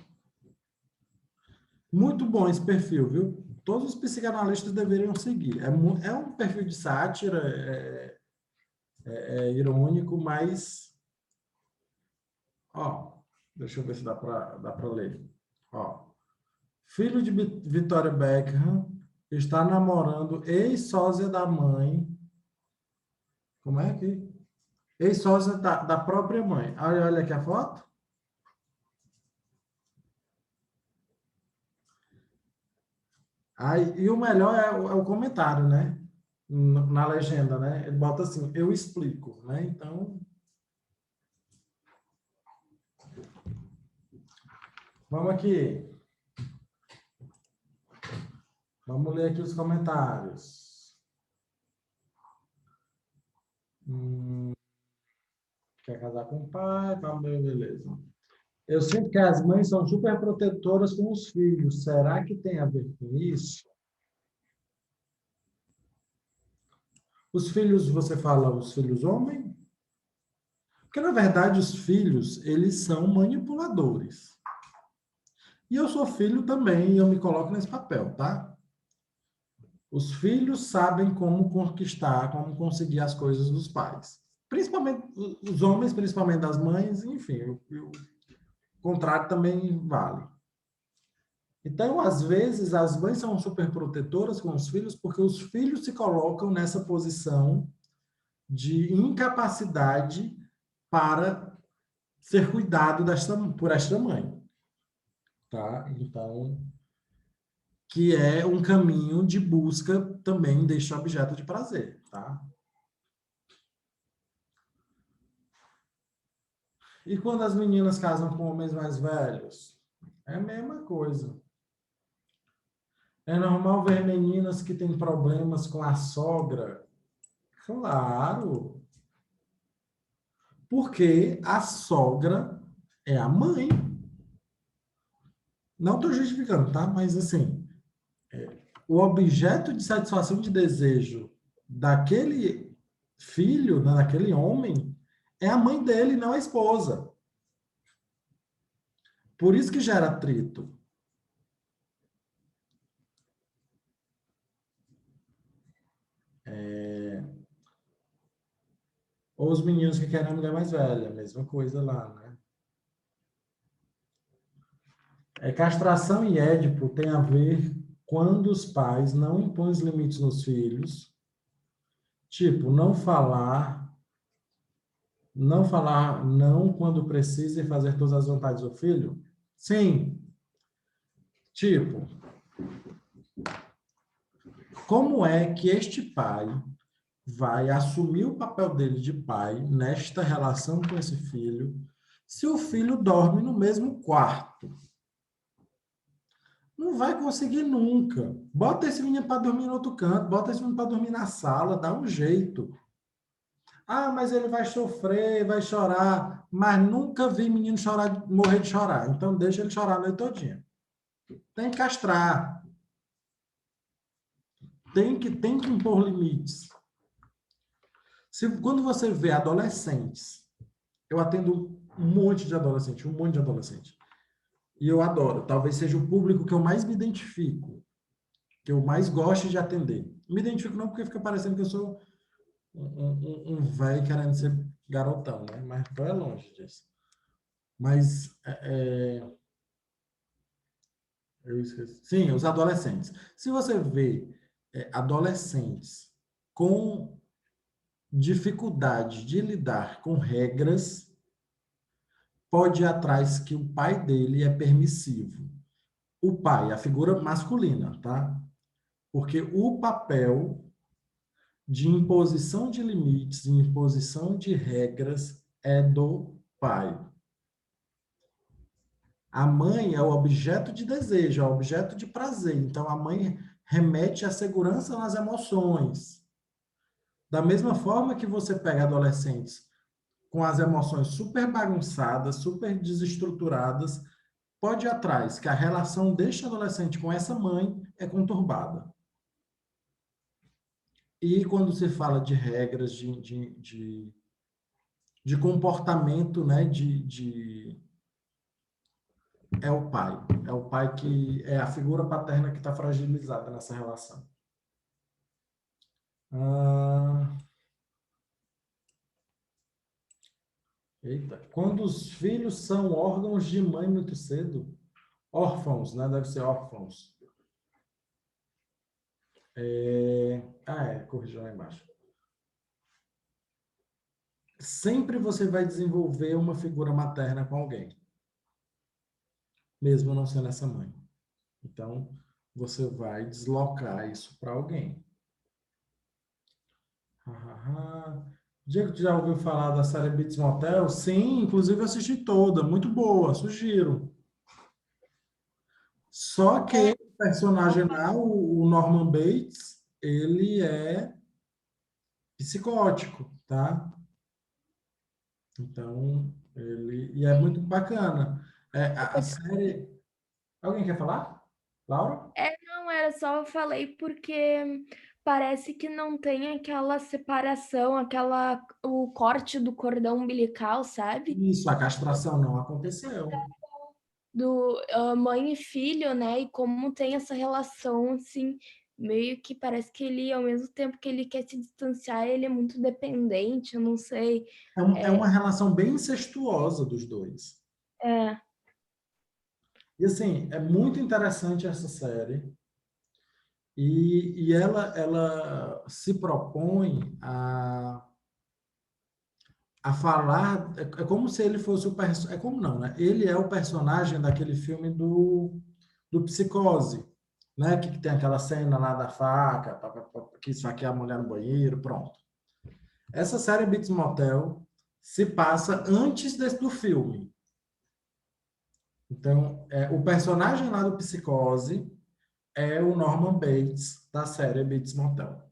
Muito bom esse perfil, viu? Todos os psicanalistas deveriam seguir. É um perfil de sátira, é irônico, mas. Ó, deixa eu ver se dá para ler. Ó, filho de Victoria Beckham está namorando ex-sósia da mãe. Como é que? Ex-sósia da própria mãe. Olha aqui a foto. Aí, e o melhor é o comentário, né? Na legenda, né? Ele bota assim, eu explico, né? Então, vamos aqui. Vamos ler aqui os comentários. Quer casar com o pai? Vamos ver, beleza. Eu sinto que as mães são super protetoras com os filhos. Será que tem a ver com isso? Os filhos, você fala os filhos homem? Porque, na verdade, os filhos, eles são manipuladores. E eu sou filho também, e eu me coloco nesse papel, tá? Os filhos sabem como conquistar, como conseguir as coisas dos pais. Principalmente os homens, principalmente das mães, enfim, o contrário também vale. Então, às vezes, as mães são super protetoras com os filhos porque os filhos se colocam nessa posição de incapacidade para ser cuidado por esta mãe, tá? Então, que é um caminho de busca também deste objeto de prazer, tá? E quando as meninas casam com homens mais velhos? É a mesma coisa. É normal ver meninas que têm problemas com a sogra? Claro, porque a sogra é a mãe. Não estou justificando, tá? Mas assim, o objeto de satisfação de desejo daquele filho, né, daquele homem, é a mãe dele, não a esposa. Por isso que gera atrito. Ou os meninos que querem a mulher mais velha, mesma coisa lá, né? Castração e Édipo tem a ver quando os pais não impõem os limites nos filhos, tipo, não falar não quando precisa e fazer todas as vontades do filho? Sim. Tipo, como é que este pai vai assumir o papel dele de pai nesta relação com esse filho, se o filho dorme no mesmo quarto? Não vai conseguir nunca. Bota esse menino para dormir no outro canto, bota esse menino para dormir na sala, dá um jeito. Ah, mas ele vai sofrer, vai chorar. Mas nunca vi menino chorar, morrer de chorar. Então deixa ele chorar a noite todinha. Tem que castrar. Tem que impor limites. Quando você vê adolescentes, eu atendo um monte de adolescente, um monte de adolescente. E eu adoro. Talvez seja o público que eu mais me identifico, que eu mais gosto de atender. Me identifico não porque fica parecendo que eu sou um velho querendo ser garotão, né? Mas tô é longe disso. Mas eu esqueci. Sim, os adolescentes. Se você vê adolescentes com dificuldade de lidar com regras, pode ir atrás que o pai dele é permissivo. O pai, a figura masculina, tá? Porque o papel de imposição de limites, de imposição de regras é do pai. A mãe é o objeto de desejo, é o objeto de prazer. Então, a mãe remete à segurança nas emoções. Da mesma forma que você pega adolescentes com as emoções super bagunçadas, super desestruturadas, pode ir atrás que a relação deste adolescente com essa mãe é conturbada. E quando se fala de regras, de comportamento, né, é o pai. É o pai que é a figura paterna que está fragilizada nessa relação. Ah, eita. Quando os filhos são órgãos de mãe muito cedo, órfãos, né? Deve ser órfãos. Corrigiu lá embaixo. Sempre você vai desenvolver uma figura materna com alguém, mesmo não sendo essa mãe. Então, você vai deslocar isso para alguém. Diego, tu já ouviu falar da série Bates Motel? Sim, inclusive eu assisti toda, muito boa, sugiro. Só que o personagem lá, o Norman Bates, ele é psicótico, tá? Então, e é muito bacana. A série... Alguém quer falar? Laura? Não, era só eu falei porque parece que não tem aquela separação, o corte do cordão umbilical, sabe? Isso, a castração não aconteceu. Do mãe e filho, né? E como tem essa relação, assim, meio que parece que ele, ao mesmo tempo que ele quer se distanciar, ele é muito dependente, eu não sei. É uma relação bem incestuosa dos dois. É, E, assim, é muito interessante essa série. E ela se propõe a falar... É como se ele fosse o... É como não, né? Ele é o personagem daquele filme do Psicose, né? Que tem aquela cena lá da faca, que esfaqueia a mulher no banheiro, pronto. Essa série Bates Motel se passa antes do filme. Então, o personagem lá do Psicose é o Norman Bates, da série Bates Motel.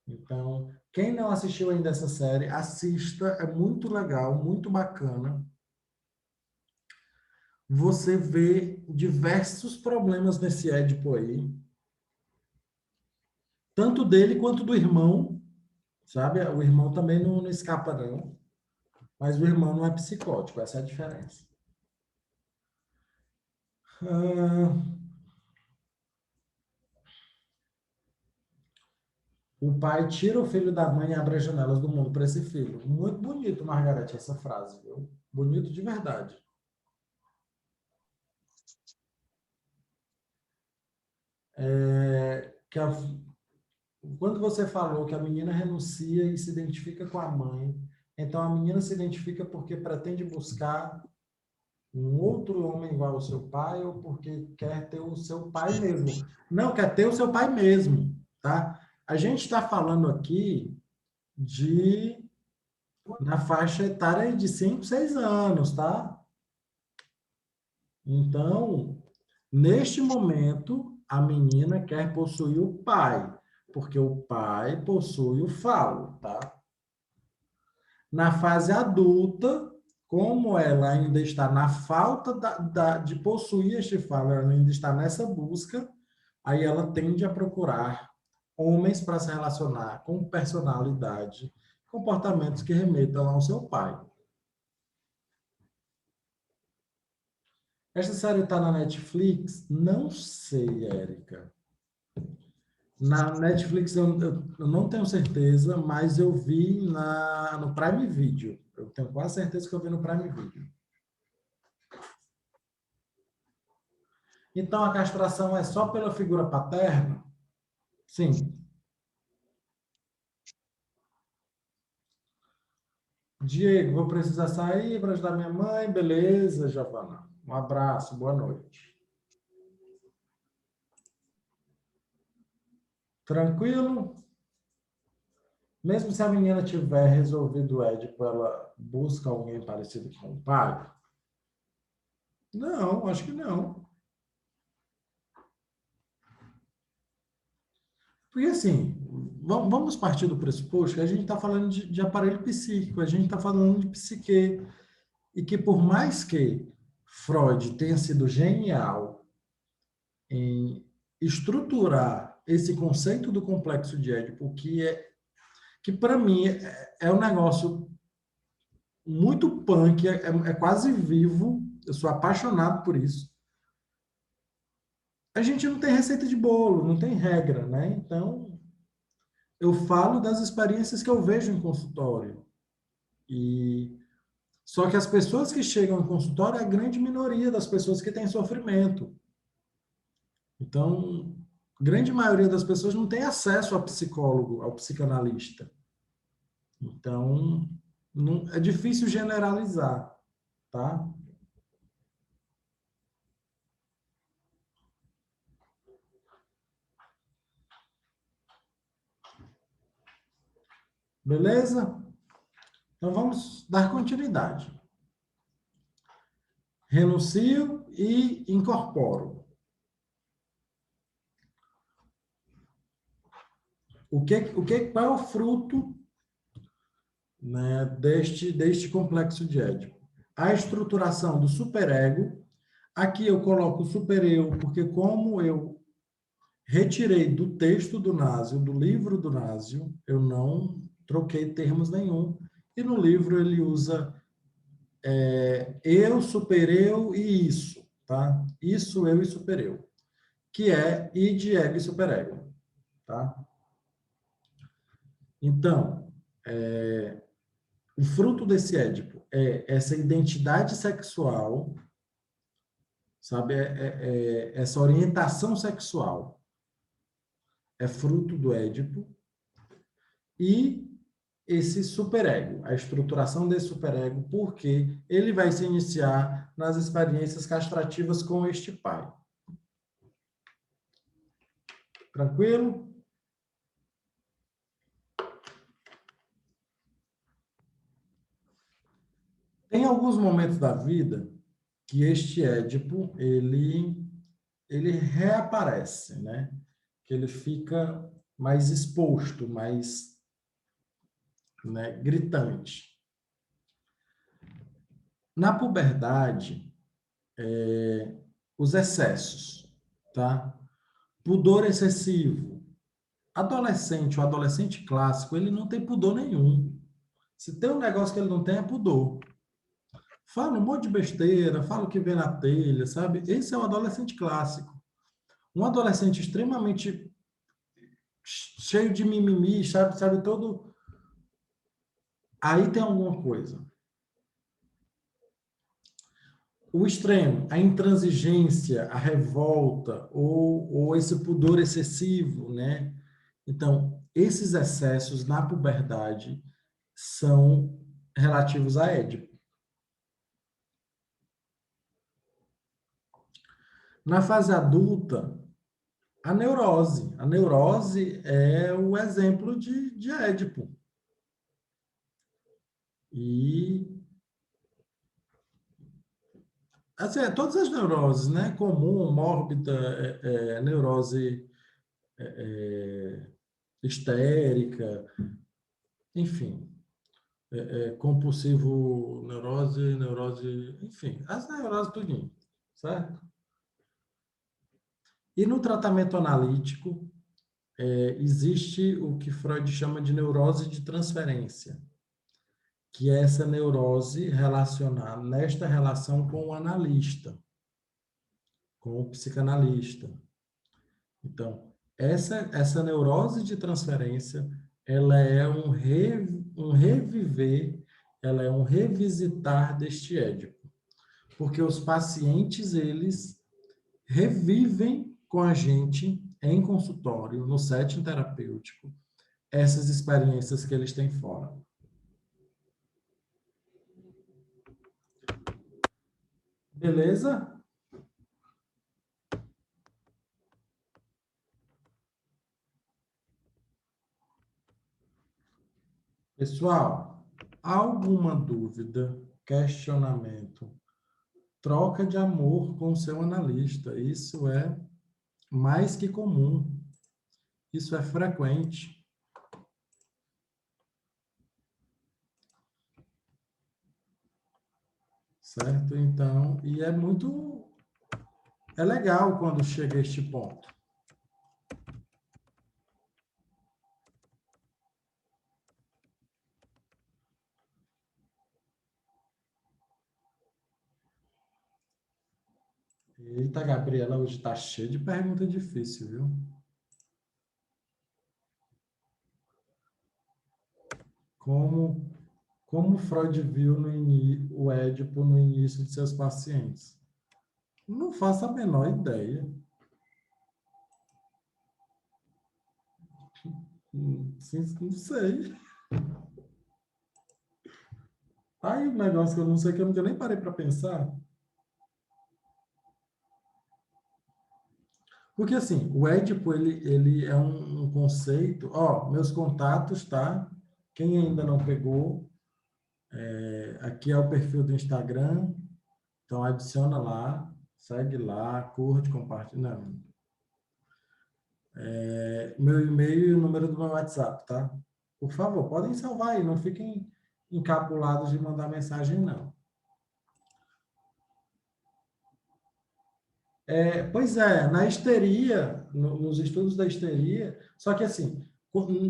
Então, quem não assistiu ainda essa série, assista, é muito legal, muito bacana. Você vê diversos problemas nesse Édipo aí, tanto dele quanto do irmão, sabe? O irmão também não escapa, não. Mas o irmão não é psicótico, essa é a diferença. O pai tira o filho da mãe e abre as janelas do mundo para esse filho. Muito bonito, Margarete, essa frase, viu? Bonito de verdade. Quando você falou que a menina renuncia e se identifica com a mãe, então a menina se identifica porque pretende buscar um outro homem igual ao seu pai ou porque quer ter o seu pai mesmo. Não, quer ter o seu pai mesmo, tá? A gente está falando aqui na faixa etária de 5, 6 anos, tá? Então, neste momento, a menina quer possuir o pai, porque o pai possui o falo, tá? Na fase adulta, como ela ainda está na falta de possuir este falo, ela ainda está nessa busca, aí ela tende a procurar homens para se relacionar com personalidade, comportamentos que remetam ao seu pai. Esta série está na Netflix? Não sei, Érica. Na Netflix eu não tenho certeza, mas eu vi no Prime Video. Eu tenho quase certeza que eu vi no Prime Video. Então a castração é só pela figura paterna? Sim. Diego, vou precisar sair para ajudar minha mãe. Beleza, Giovana. Um abraço, boa noite. Tranquilo? Mesmo se a menina tiver resolvido o Édipo, ela busca alguém parecido com o pai? Não, acho que não. Porque assim, vamos partir do pressuposto que a gente está falando de aparelho psíquico, a gente está falando de psique, e que por mais que Freud tenha sido genial em estruturar esse conceito do complexo de Édipo, que para mim é um negócio muito punk, é quase vivo, eu sou apaixonado por isso. A gente não tem receita de bolo, não tem regra, né? Então, eu falo das experiências que eu vejo em consultório. E só que as pessoas que chegam em consultório é a grande minoria das pessoas que têm sofrimento. Então, a grande maioria das pessoas não tem acesso ao psicólogo, ao psicanalista. Então, não, é difícil generalizar, tá? Beleza? Então, vamos dar continuidade. Renuncio e incorporo. Qual é o fruto, né, deste complexo de Édipo? A estruturação do superego. Aqui eu coloco o supereu, porque como eu retirei do texto do Násio, do livro do Násio, eu não troquei termos nenhum. E no livro ele usa eu, supereu e isso, tá? Isso, eu e supereu, que é id, ego e superego, tá? Então, o fruto desse Édipo é essa identidade sexual, sabe? Essa orientação sexual é fruto do Édipo e esse superego, a estruturação desse superego, porque ele vai se iniciar nas experiências castrativas com este pai. Tranquilo? Tem alguns momentos da vida que este Édipo, ele reaparece, né? Que ele fica mais exposto, mais, né, gritante. Na puberdade, os excessos, tá? Pudor excessivo. O adolescente clássico, ele não tem pudor nenhum. Se tem um negócio que ele não tem, é pudor. Fala um monte de besteira, fala o que vê na telha, sabe? Esse é o adolescente clássico. Um adolescente extremamente cheio de mimimi, sabe todo... Aí tem alguma coisa. O extremo, a intransigência, a revolta, ou esse pudor excessivo, né? Então, esses excessos na puberdade são relativos a Édipo. Na fase adulta, a neurose. A neurose é o exemplo de Édipo. E assim, todas as neuroses, né? Comum, mórbida, neurose histérica, enfim. Compulsivo neurose, enfim, as neuroses tudinho, certo? E no tratamento analítico, existe o que Freud chama de neurose de transferência, que é essa neurose relacionada nesta relação com o analista, com o psicanalista. Então, essa neurose de transferência, ela é um reviver, ela é um revisitar deste Édipo. Porque os pacientes, eles revivem com a gente em consultório, no setting terapêutico, essas experiências que eles têm fora. Beleza? Pessoal, alguma dúvida, questionamento, troca de amor com o seu analista. Isso é mais que comum. Isso é frequente. Certo? Então, e é legal quando chega a este ponto. Eita, a Gabriela hoje está cheia de pergunta difícil, viu? Como, como Freud viu o Édipo no início de seus pacientes? Não faço a menor ideia. Não sei. Tá aí um negócio que eu não sei, que eu nunca nem parei para pensar. Porque, assim, o Édipo, ele é um conceito... Ó, meus contatos, tá? Quem ainda não pegou, aqui é o perfil do Instagram, então adiciona lá, segue lá, curte, compartilha. Não. Meu e-mail e o número do meu WhatsApp, tá? Por favor, podem salvar aí, não fiquem encabulados de mandar mensagem, não. Pois é, na histeria, nos estudos da histeria, só que assim,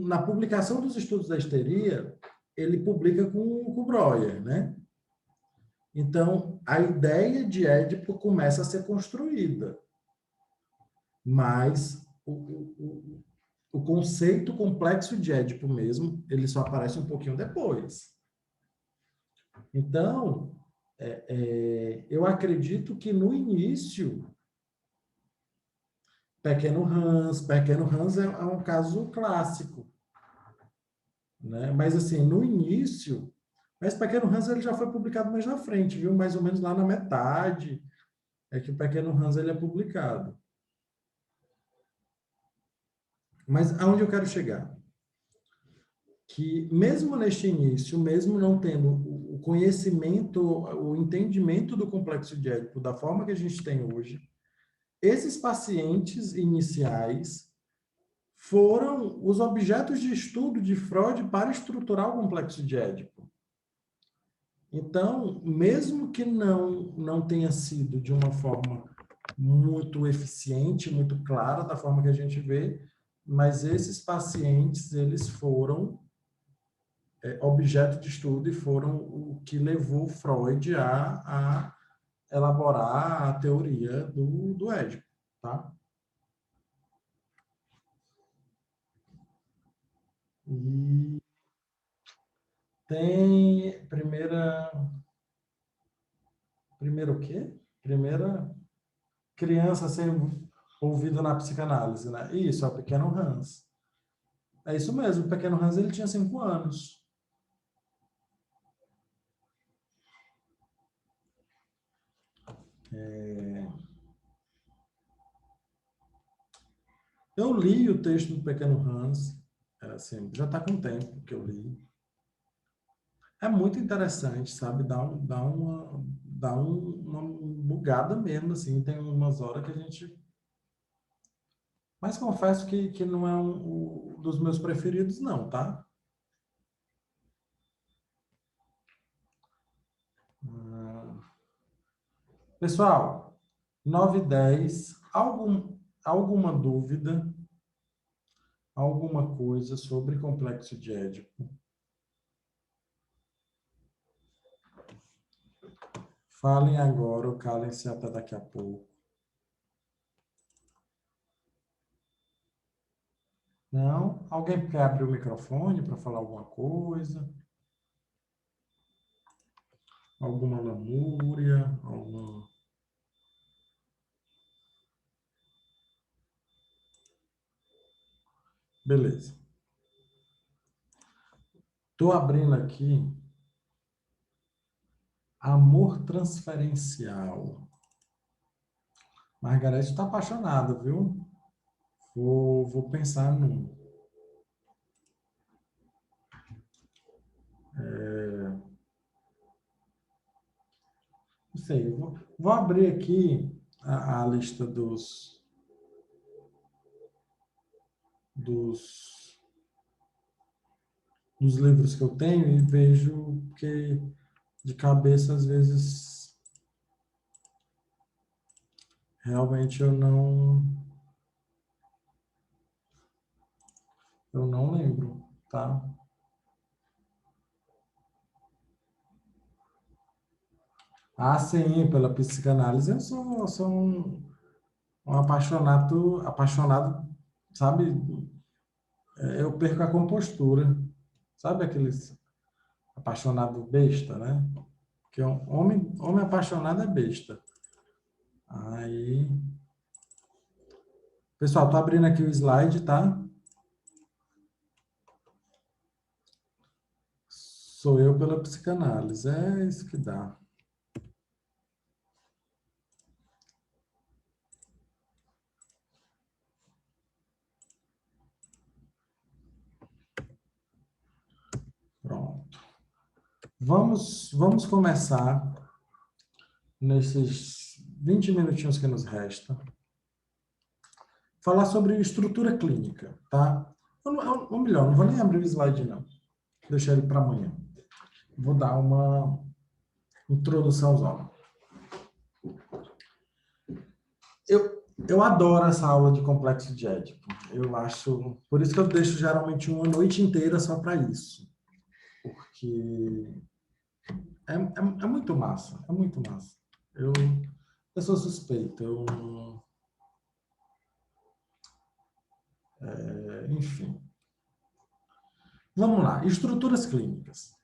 na publicação dos estudos da histeria, ele publica com o Breuer, né? Então, a ideia de Édipo começa a ser construída, mas o conceito complexo de Édipo mesmo, ele só aparece um pouquinho depois. Então, eu acredito que no início, Pequeno Hans é um caso clássico, né? Mas assim, no início, mas Pequeno Hans ele já foi publicado mais na frente, viu? Mais ou menos lá na metade é que o Pequeno Hans ele é publicado. Mas aonde eu quero chegar? Que mesmo neste início, mesmo não tendo o conhecimento, o entendimento do complexo de Édipo da forma que a gente tem hoje, esses pacientes iniciais foram os objetos de estudo de Freud para estruturar o complexo de Édipo. Então, mesmo que não tenha sido de uma forma muito eficiente, muito clara, da forma que a gente vê, mas esses pacientes, eles foram objeto de estudo e foram o que levou Freud a elaborar a teoria do Édipo, tá? E tem primeira o quê? Primeira criança a ser ouvida na psicanálise, né? Isso, é o pequeno Hans. É isso mesmo, o pequeno Hans ele tinha 5 anos. Eu li o texto do pequeno Hans, assim, já está com tempo que eu li. É muito interessante, sabe? Dá uma bugada mesmo, assim. Tem umas horas que a gente... Mas confesso que não é um dos meus preferidos, não, tá? Pessoal, 9h10, alguma dúvida, alguma coisa sobre complexo de Édipo? Falem agora ou calem-se até daqui a pouco. Não? Alguém quer abrir o microfone para falar alguma coisa? Alguma lamúria? Alguma... Beleza. Estou abrindo aqui Amor transferencial. Margarete está apaixonada, viu? Vou pensar num. Não sei, vou abrir aqui a lista dos livros que eu tenho e vejo que de cabeça, às vezes, realmente eu não lembro, tá? Ah, sim, pela psicanálise. Eu sou um apaixonado, sabe? Eu perco a compostura. Sabe aqueles apaixonado besta, né? Porque um homem apaixonado é besta. Aí... Pessoal, tô abrindo aqui o slide, tá? Sou eu pela psicanálise. É isso que dá. Pronto. Vamos começar nesses 20 minutinhos que nos resta. Falar sobre estrutura clínica, tá? Ou melhor, não vou nem abrir o slide, não. Deixar ele para amanhã. Vou dar uma introduçãozona. Eu adoro essa aula de complexo de Édipo. Eu acho... Por isso que eu deixo geralmente uma noite inteira só para isso. Porque é muito massa. É muito massa. Eu sou suspeito. Enfim. Vamos lá. Estruturas clínicas.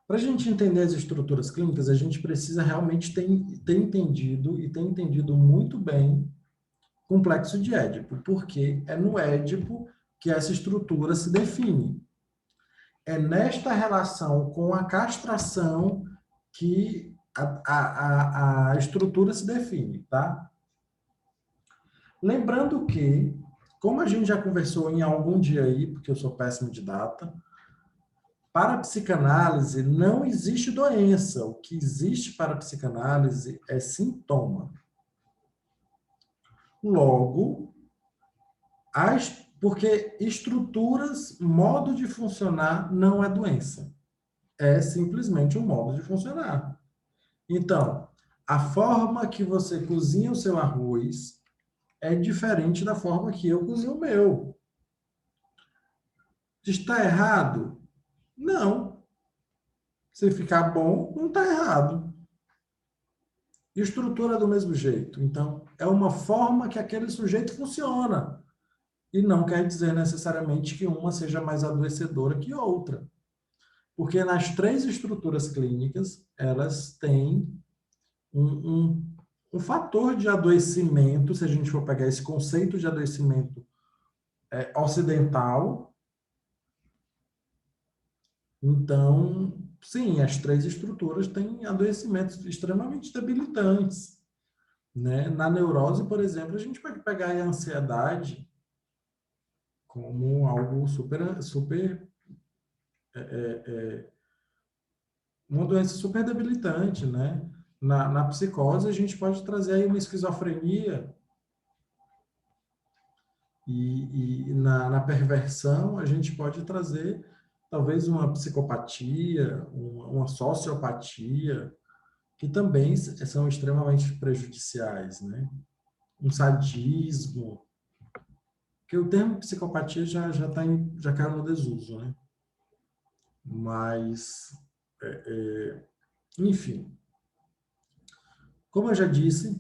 Para a gente entender as estruturas clínicas, a gente precisa realmente ter entendido muito bem o complexo de Édipo, porque é no Édipo que essa estrutura se define. É nesta relação com a castração que a estrutura se define, tá? Lembrando que, como a gente já conversou em algum dia aí, porque eu sou péssimo de data, para a psicanálise não existe doença. O que existe para a psicanálise é sintoma. Logo, porque estruturas, modo de funcionar não é doença. É simplesmente um modo de funcionar. Então, a forma que você cozinha o seu arroz é diferente da forma que eu cozinho o meu. Está errado? Não. Se ficar bom, não está errado. Estrutura do mesmo jeito. Então, é uma forma que aquele sujeito funciona. E não quer dizer necessariamente que uma seja mais adoecedora que outra. Porque nas 3 estruturas clínicas, elas têm um fator de adoecimento, se a gente for pegar esse conceito de adoecimento ocidental. Então, sim, as 3 estruturas têm adoecimentos extremamente debilitantes, né? Na neurose, por exemplo, a gente pode pegar a ansiedade como algo uma doença super debilitante, né? Na psicose, a gente pode trazer aí uma esquizofrenia e na perversão, a gente pode trazer talvez uma psicopatia, uma sociopatia, que também são extremamente prejudiciais, né? Um sadismo, porque o termo psicopatia já caiu no desuso, né? Mas, enfim, como eu já disse,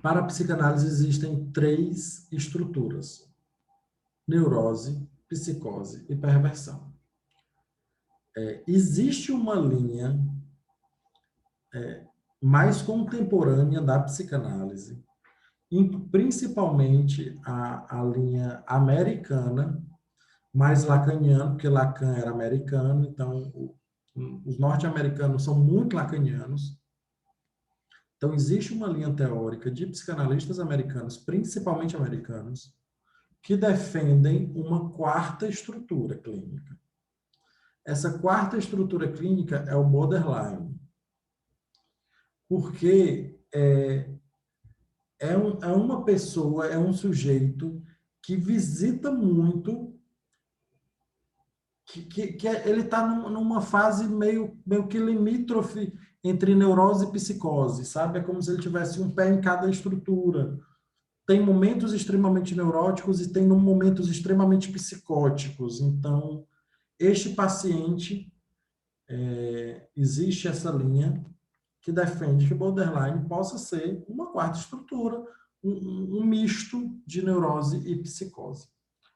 para a psicanálise existem 3 estruturas: neurose, psicose e perversão. Existe uma linha mais contemporânea da psicanálise, principalmente a linha americana, mais lacaniana, porque Lacan era americano, então os norte-americanos são muito lacanianos. Então, existe uma linha teórica de psicanalistas americanos, principalmente americanos, que defendem uma quarta estrutura clínica. Essa quarta estrutura clínica é o borderline. Porque é uma pessoa, é um sujeito que visita muito, ele está numa fase meio que limítrofe entre neurose e psicose, sabe? É como se ele tivesse um pé em cada estrutura. Tem momentos extremamente neuróticos e tem momentos extremamente psicóticos. Então, este paciente, existe essa linha que defende que o borderline possa ser uma quarta estrutura, um misto de neurose e psicose.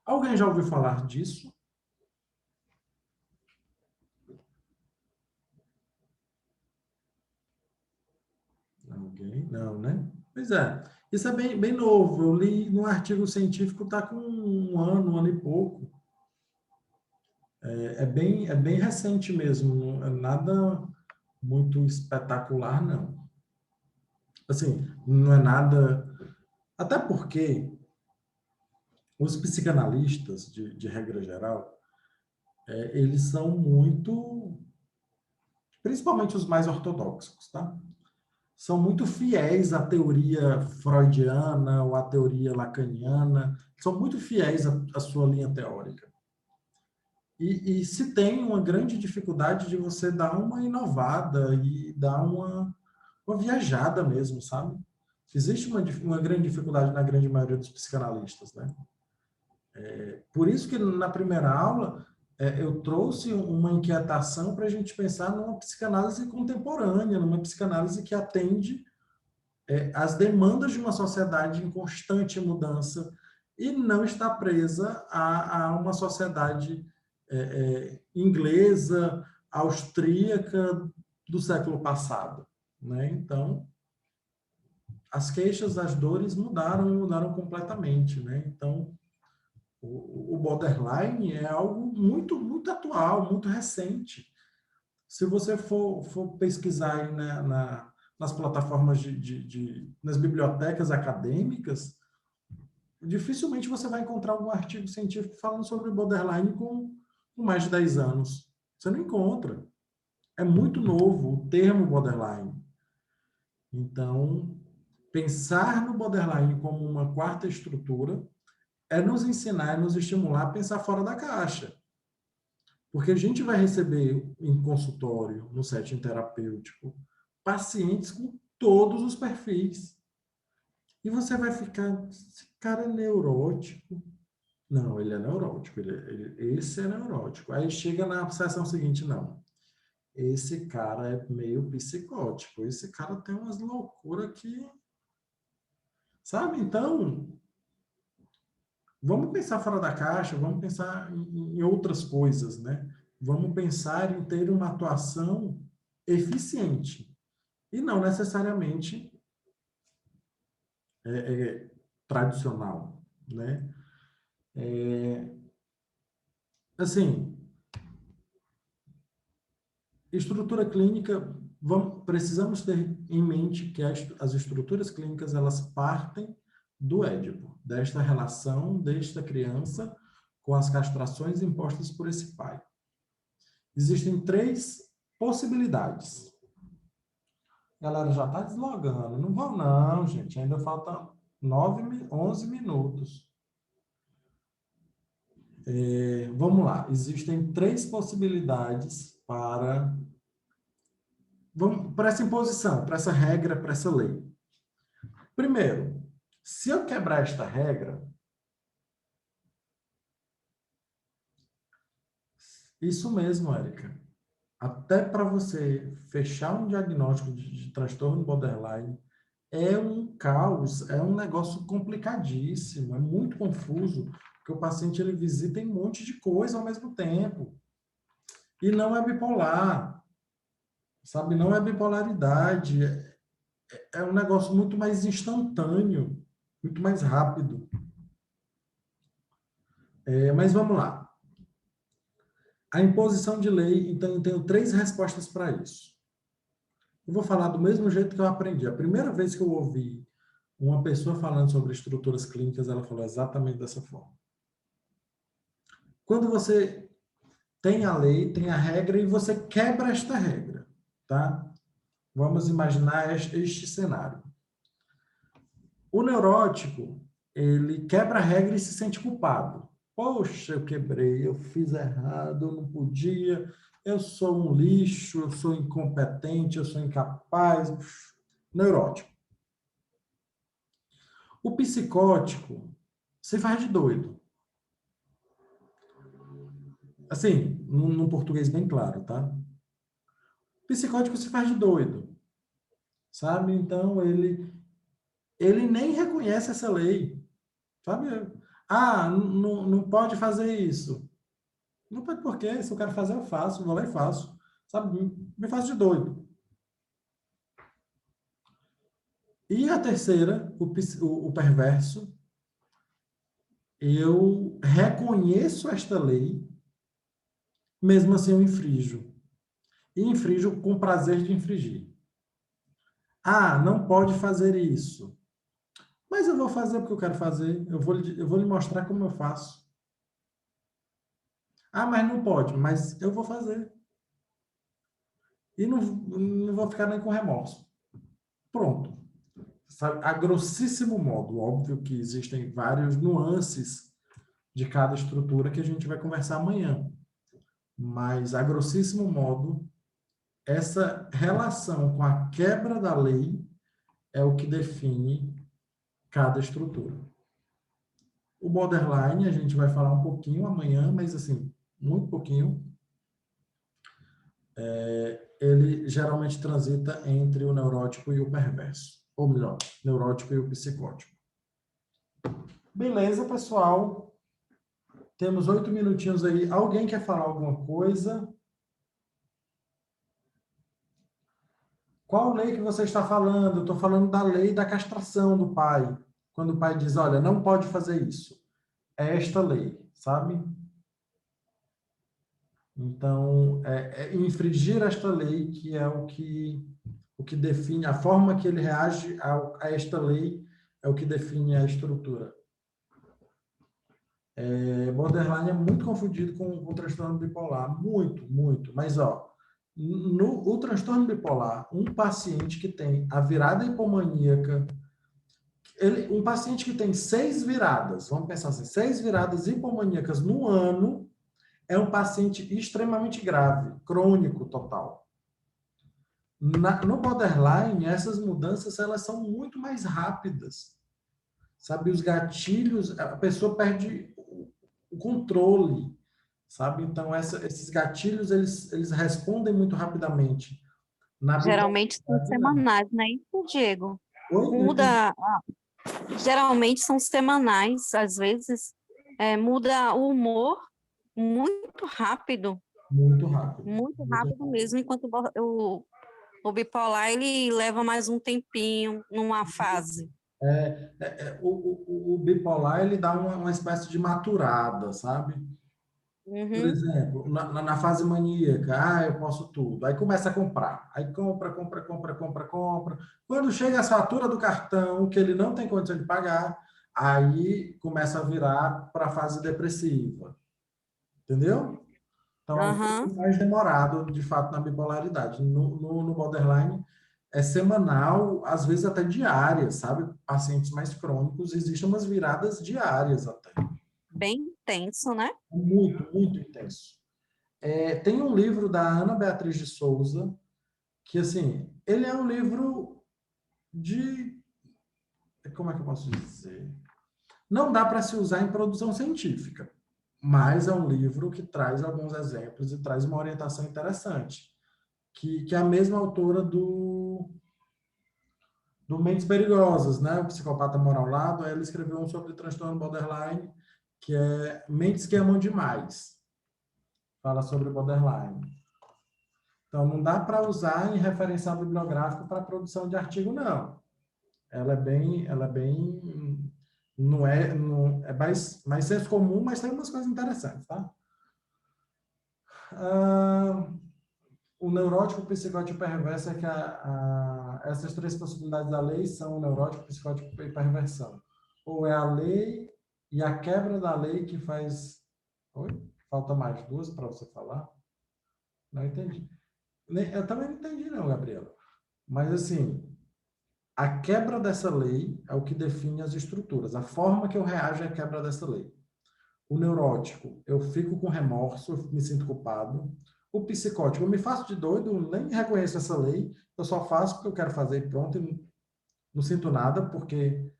Alguém já ouviu falar disso? Alguém? Não, né? Pois é. Isso é bem novo. Eu li num artigo científico, está com um ano e pouco. É bem recente mesmo. Não é nada muito espetacular, não. Assim, não é nada... Até porque os psicanalistas, de regra geral, eles são muito... Principalmente os mais ortodoxos, tá? São muito fiéis à teoria freudiana ou à teoria lacaniana, são muito fiéis à sua linha teórica. E se tem uma grande dificuldade de você dar uma inovada e dar uma viajada mesmo, sabe? Existe uma grande dificuldade na grande maioria dos psicanalistas, né? Por isso que na primeira aula eu trouxe uma inquietação para a gente pensar numa psicanálise contemporânea, numa psicanálise que atende as demandas de uma sociedade em constante mudança e não está presa a uma sociedade inglesa, austríaca do século passado, né? Então, as queixas, as dores mudaram completamente, né? Então, o borderline é algo muito, muito atual, muito recente. Se você for pesquisar aí nas plataformas nas bibliotecas acadêmicas, dificilmente você vai encontrar algum artigo científico falando sobre borderline com mais de 10 anos. Você não encontra. É muito novo o termo borderline. Então, pensar no borderline como uma quarta estrutura é nos ensinar, é nos estimular a pensar fora da caixa. Porque a gente vai receber em consultório, no setting terapêutico, pacientes com todos os perfis. E você vai ficar, esse cara é neurótico. Não, ele é neurótico, esse é neurótico. Aí chega na sessão seguinte, não. Esse cara é meio psicótico, esse cara tem umas loucuras que... Sabe? Então, vamos pensar fora da caixa, vamos pensar em outras coisas, né? Vamos pensar em ter uma atuação eficiente e não necessariamente tradicional, né? Assim, estrutura clínica, precisamos ter em mente que as estruturas clínicas, elas partem do Édipo, desta relação desta criança com as castrações impostas por esse pai. Existem 3 possibilidades. A galera já está deslogando. Não vão não, gente. Ainda faltam 11 minutos. Vamos lá. Existem 3 possibilidades para essa imposição, para essa regra, para essa lei. Primeiro, se eu quebrar esta regra, isso mesmo, Érica. Até para você fechar um diagnóstico de transtorno borderline, é um caos, é um negócio complicadíssimo, é muito confuso, porque o paciente ele visita em um monte de coisa ao mesmo tempo. E não é bipolar, sabe? Não é bipolaridade, é um negócio muito mais instantâneo, muito mais rápido. Mas vamos lá. A imposição de lei, então, eu tenho 3 respostas para isso. Eu vou falar do mesmo jeito que eu aprendi. A primeira vez que eu ouvi uma pessoa falando sobre estruturas clínicas, ela falou exatamente dessa forma. Quando você tem a lei, tem a regra, e você quebra esta regra, tá? Vamos imaginar este cenário. O neurótico, ele quebra a regra e se sente culpado. Poxa, eu quebrei, eu fiz errado, eu não podia, eu sou um lixo, eu sou incompetente, eu sou incapaz. Neurótico. O psicótico se faz de doido. Assim, num português bem claro, tá? O psicótico se faz de doido, sabe? Então, ele nem reconhece essa lei, sabe? Ah, não pode fazer isso. Não pode por quê? Se eu quero fazer, eu faço, vou lá e faço. Sabe? Me faço de doido. E a terceira, o perverso, eu reconheço esta lei, mesmo assim eu infrinjo. E infrinjo com prazer de infringir. Ah, não pode fazer isso. Mas eu vou fazer porque eu quero fazer. Eu vou lhe mostrar como eu faço. Ah, mas não pode. Mas eu vou fazer. E não vou ficar nem com remorso. Pronto. Sabe? A grossíssimo modo. Óbvio que existem várias nuances de cada estrutura que a gente vai conversar amanhã. Mas, a grossíssimo modo, essa relação com a quebra da lei é o que define cada estrutura. O borderline, a gente vai falar um pouquinho amanhã, mas assim, muito pouquinho. Ele geralmente transita entre o neurótico e o perverso. Ou melhor, neurótico e o psicótico. Beleza, pessoal? Temos 8 minutinhos aí. Alguém quer falar alguma coisa? Qual lei que você está falando? Eu estou falando da lei da castração do pai. Quando o pai diz, olha, não pode fazer isso. É esta lei, sabe? Então, infringir esta lei que é o que define, a forma que ele reage a esta lei é o que define a estrutura. Borderline é muito confundido com o transtorno bipolar, muito, muito. Mas, ó, o transtorno bipolar, um paciente que tem a virada hipomaníaca, um paciente que tem 6 viradas, vamos pensar assim, 6 viradas hipomaníacas no ano, é um paciente extremamente grave, crônico total. No borderline, essas mudanças elas são muito mais rápidas. Sabe, os gatilhos, a pessoa perde o controle, sabe? Então, esses gatilhos, eles respondem muito rapidamente. Na Geralmente são bipolaridade, não. semanais, não é isso, Diego? Oi? Não entendi. Muda, geralmente são semanais, às vezes, muda o humor Muito rápido. muito Muito rápido rápido. mesmo, enquanto o bipolar, ele leva mais um tempinho numa fase. O bipolar, ele dá uma espécie de maturada, sabe? Por Uhum, exemplo, na fase maníaca, eu posso tudo. Aí começa a comprar. Aí compra, compra, compra, compra, compra. Quando chega a fatura do cartão, que ele não tem condição de pagar, aí começa a virar para a fase depressiva. Entendeu? Então, é um aham. pouco mais demorado, de fato, na bipolaridade. No borderline, é semanal, às vezes até diária, sabe? Pacientes mais crônicos, existem umas viradas diárias até. Bem intenso, né? Muito, muito intenso. Tem um livro da Ana Beatriz de Souza, que, assim, ele é um livro de... Como é que eu posso dizer? Não dá para se usar em produção científica, mas é um livro que traz alguns exemplos e traz uma orientação interessante, que é a mesma autora do Mentes Perigosas, né? O Psicopata Mora ao Lado. Aí ela escreveu um sobre transtorno borderline, que é Mentes que Amam Demais. Fala sobre borderline. Então, não dá para usar em referencial bibliográfico para produção de artigo, não. Ela é bem, não é mais senso comum, mas tem umas coisas interessantes, tá? O neurótico, o psicótico e o perverso é que essas três possibilidades da lei são o neurótico, psicótico e perversão. Ou é a lei e a quebra da lei que faz... Oi? Falta mais duas para você falar? Não entendi. Eu também não entendi não, Gabriela. Mas assim, a quebra dessa lei é o que define as estruturas. A forma que eu reajo é a quebra dessa lei. O neurótico, eu fico com remorso, eu me sinto culpado. O psicótico, eu me faço de doido, nem reconheço essa lei, eu só faço porque eu quero fazer e pronto, e não sinto nada, porque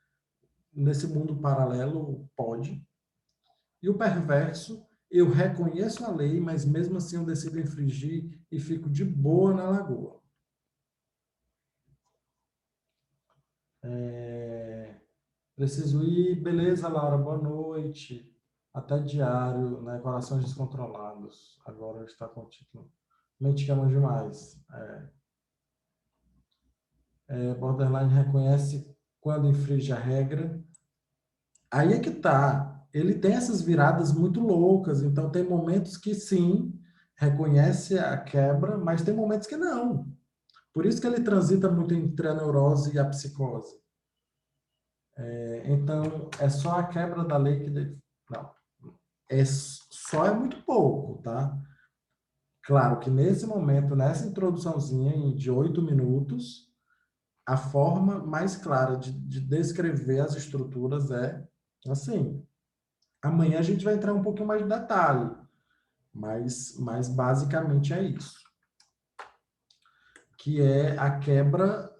nesse mundo paralelo pode. E o perverso, eu reconheço a lei, mas mesmo assim eu decido infringir e fico de boa na lagoa. Preciso ir. Beleza, Laura, boa noite. Até diário, né? Corações descontrolados. Agora está com o título. Mente que ama demais. Borderline reconhece quando infringe a regra. Aí é que tá. Ele tem essas viradas muito loucas. Então, tem momentos que sim, reconhece a quebra, mas tem momentos que não. Por isso que ele transita muito entre a neurose e a psicose. Então, é só a quebra da lei que... Não. Só é muito pouco, tá? Claro que nesse momento, nessa introduçãozinha de 8 minutos, a forma mais clara de descrever as estruturas é assim. Amanhã a gente vai entrar um pouquinho mais de detalhe, mas basicamente é isso. Que é a quebra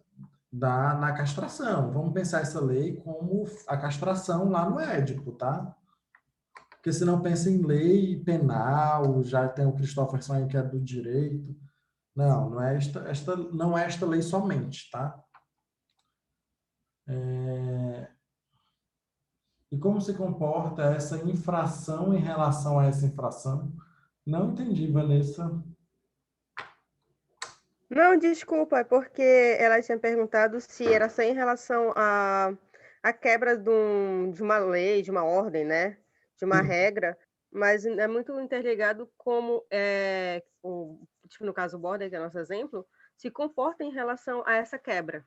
na castração. Vamos pensar essa lei como a castração lá no Édipo, tá? Porque senão pensa em lei penal, já tem o Christopherson aí que é do direito. Não, não é esta lei somente, tá? E como se comporta essa infração em relação a essa infração? Não entendi, Vanessa. Não, desculpa, é porque ela tinha perguntado se era só em relação à quebra de uma lei, de uma ordem, né? De uma regra, mas é muito interligado como, tipo, no caso o Border, que é nosso exemplo, se comporta em relação a essa quebra.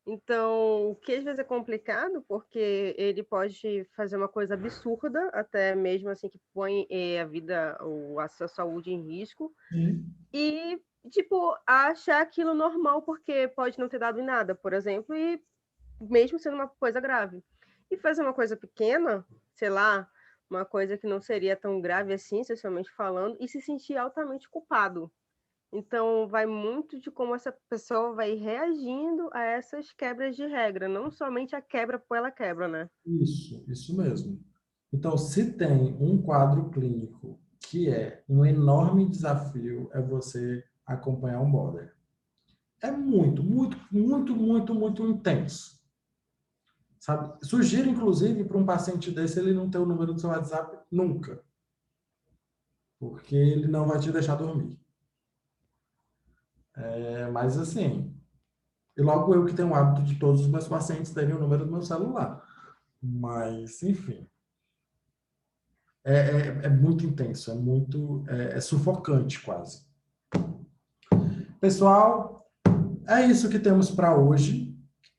Então, o que às vezes é complicado, porque ele pode fazer uma coisa absurda, até mesmo assim, que põe a vida ou a sua saúde em risco, e, tipo, achar aquilo normal, porque pode não ter dado em nada, por exemplo, e mesmo sendo uma coisa grave. E fazer uma coisa pequena, sei lá, uma coisa que não seria tão grave assim, socialmente falando, e se sentir altamente culpado. Então, vai muito de como essa pessoa vai reagindo a essas quebras de regra, não somente a quebra por ela quebra, né? Isso mesmo. Então, se tem um quadro clínico que é um enorme desafio, é você acompanhar um border. É muito, muito, muito, muito, muito intenso. Sabe? Sugiro, inclusive, para um paciente desse, ele não ter o número do seu WhatsApp nunca. Porque ele não vai te deixar dormir. Mas, assim, e logo eu que tenho o hábito de todos os meus pacientes terem o número do meu celular. Mas, enfim. É muito intenso, é sufocante quase. Pessoal, é isso que temos para hoje.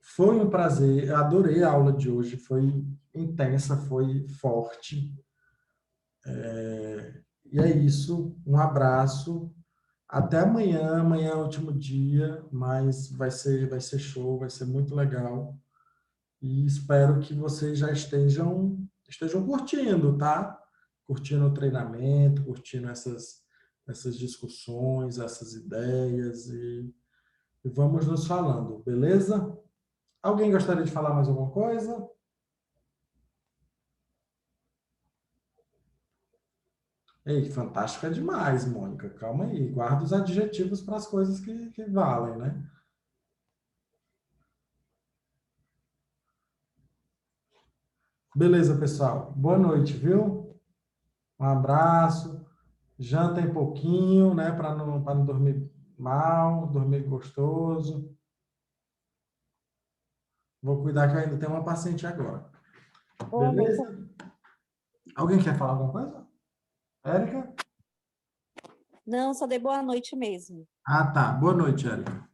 Foi um prazer, eu adorei a aula de hoje, foi intensa, foi forte. E é isso, um abraço. Até amanhã, amanhã é o último dia, mas vai ser show, vai ser muito legal. E espero que vocês já estejam curtindo, tá? Curtindo o treinamento, curtindo essas discussões, essas ideias e vamos nos falando, beleza? Alguém gostaria de falar mais alguma coisa? Ei, fantástico é demais, Mônica. Calma aí, guarda os adjetivos para as coisas que valem, né? Beleza, pessoal. Boa noite, viu? Um abraço. Jantem pouquinho, né? Para não dormir mal, dormir gostoso. Vou cuidar que eu ainda tenho uma paciente agora. Beleza? Alguém quer falar alguma coisa? Érica? Não, só dei boa noite mesmo. Ah, tá. Boa noite, Érica.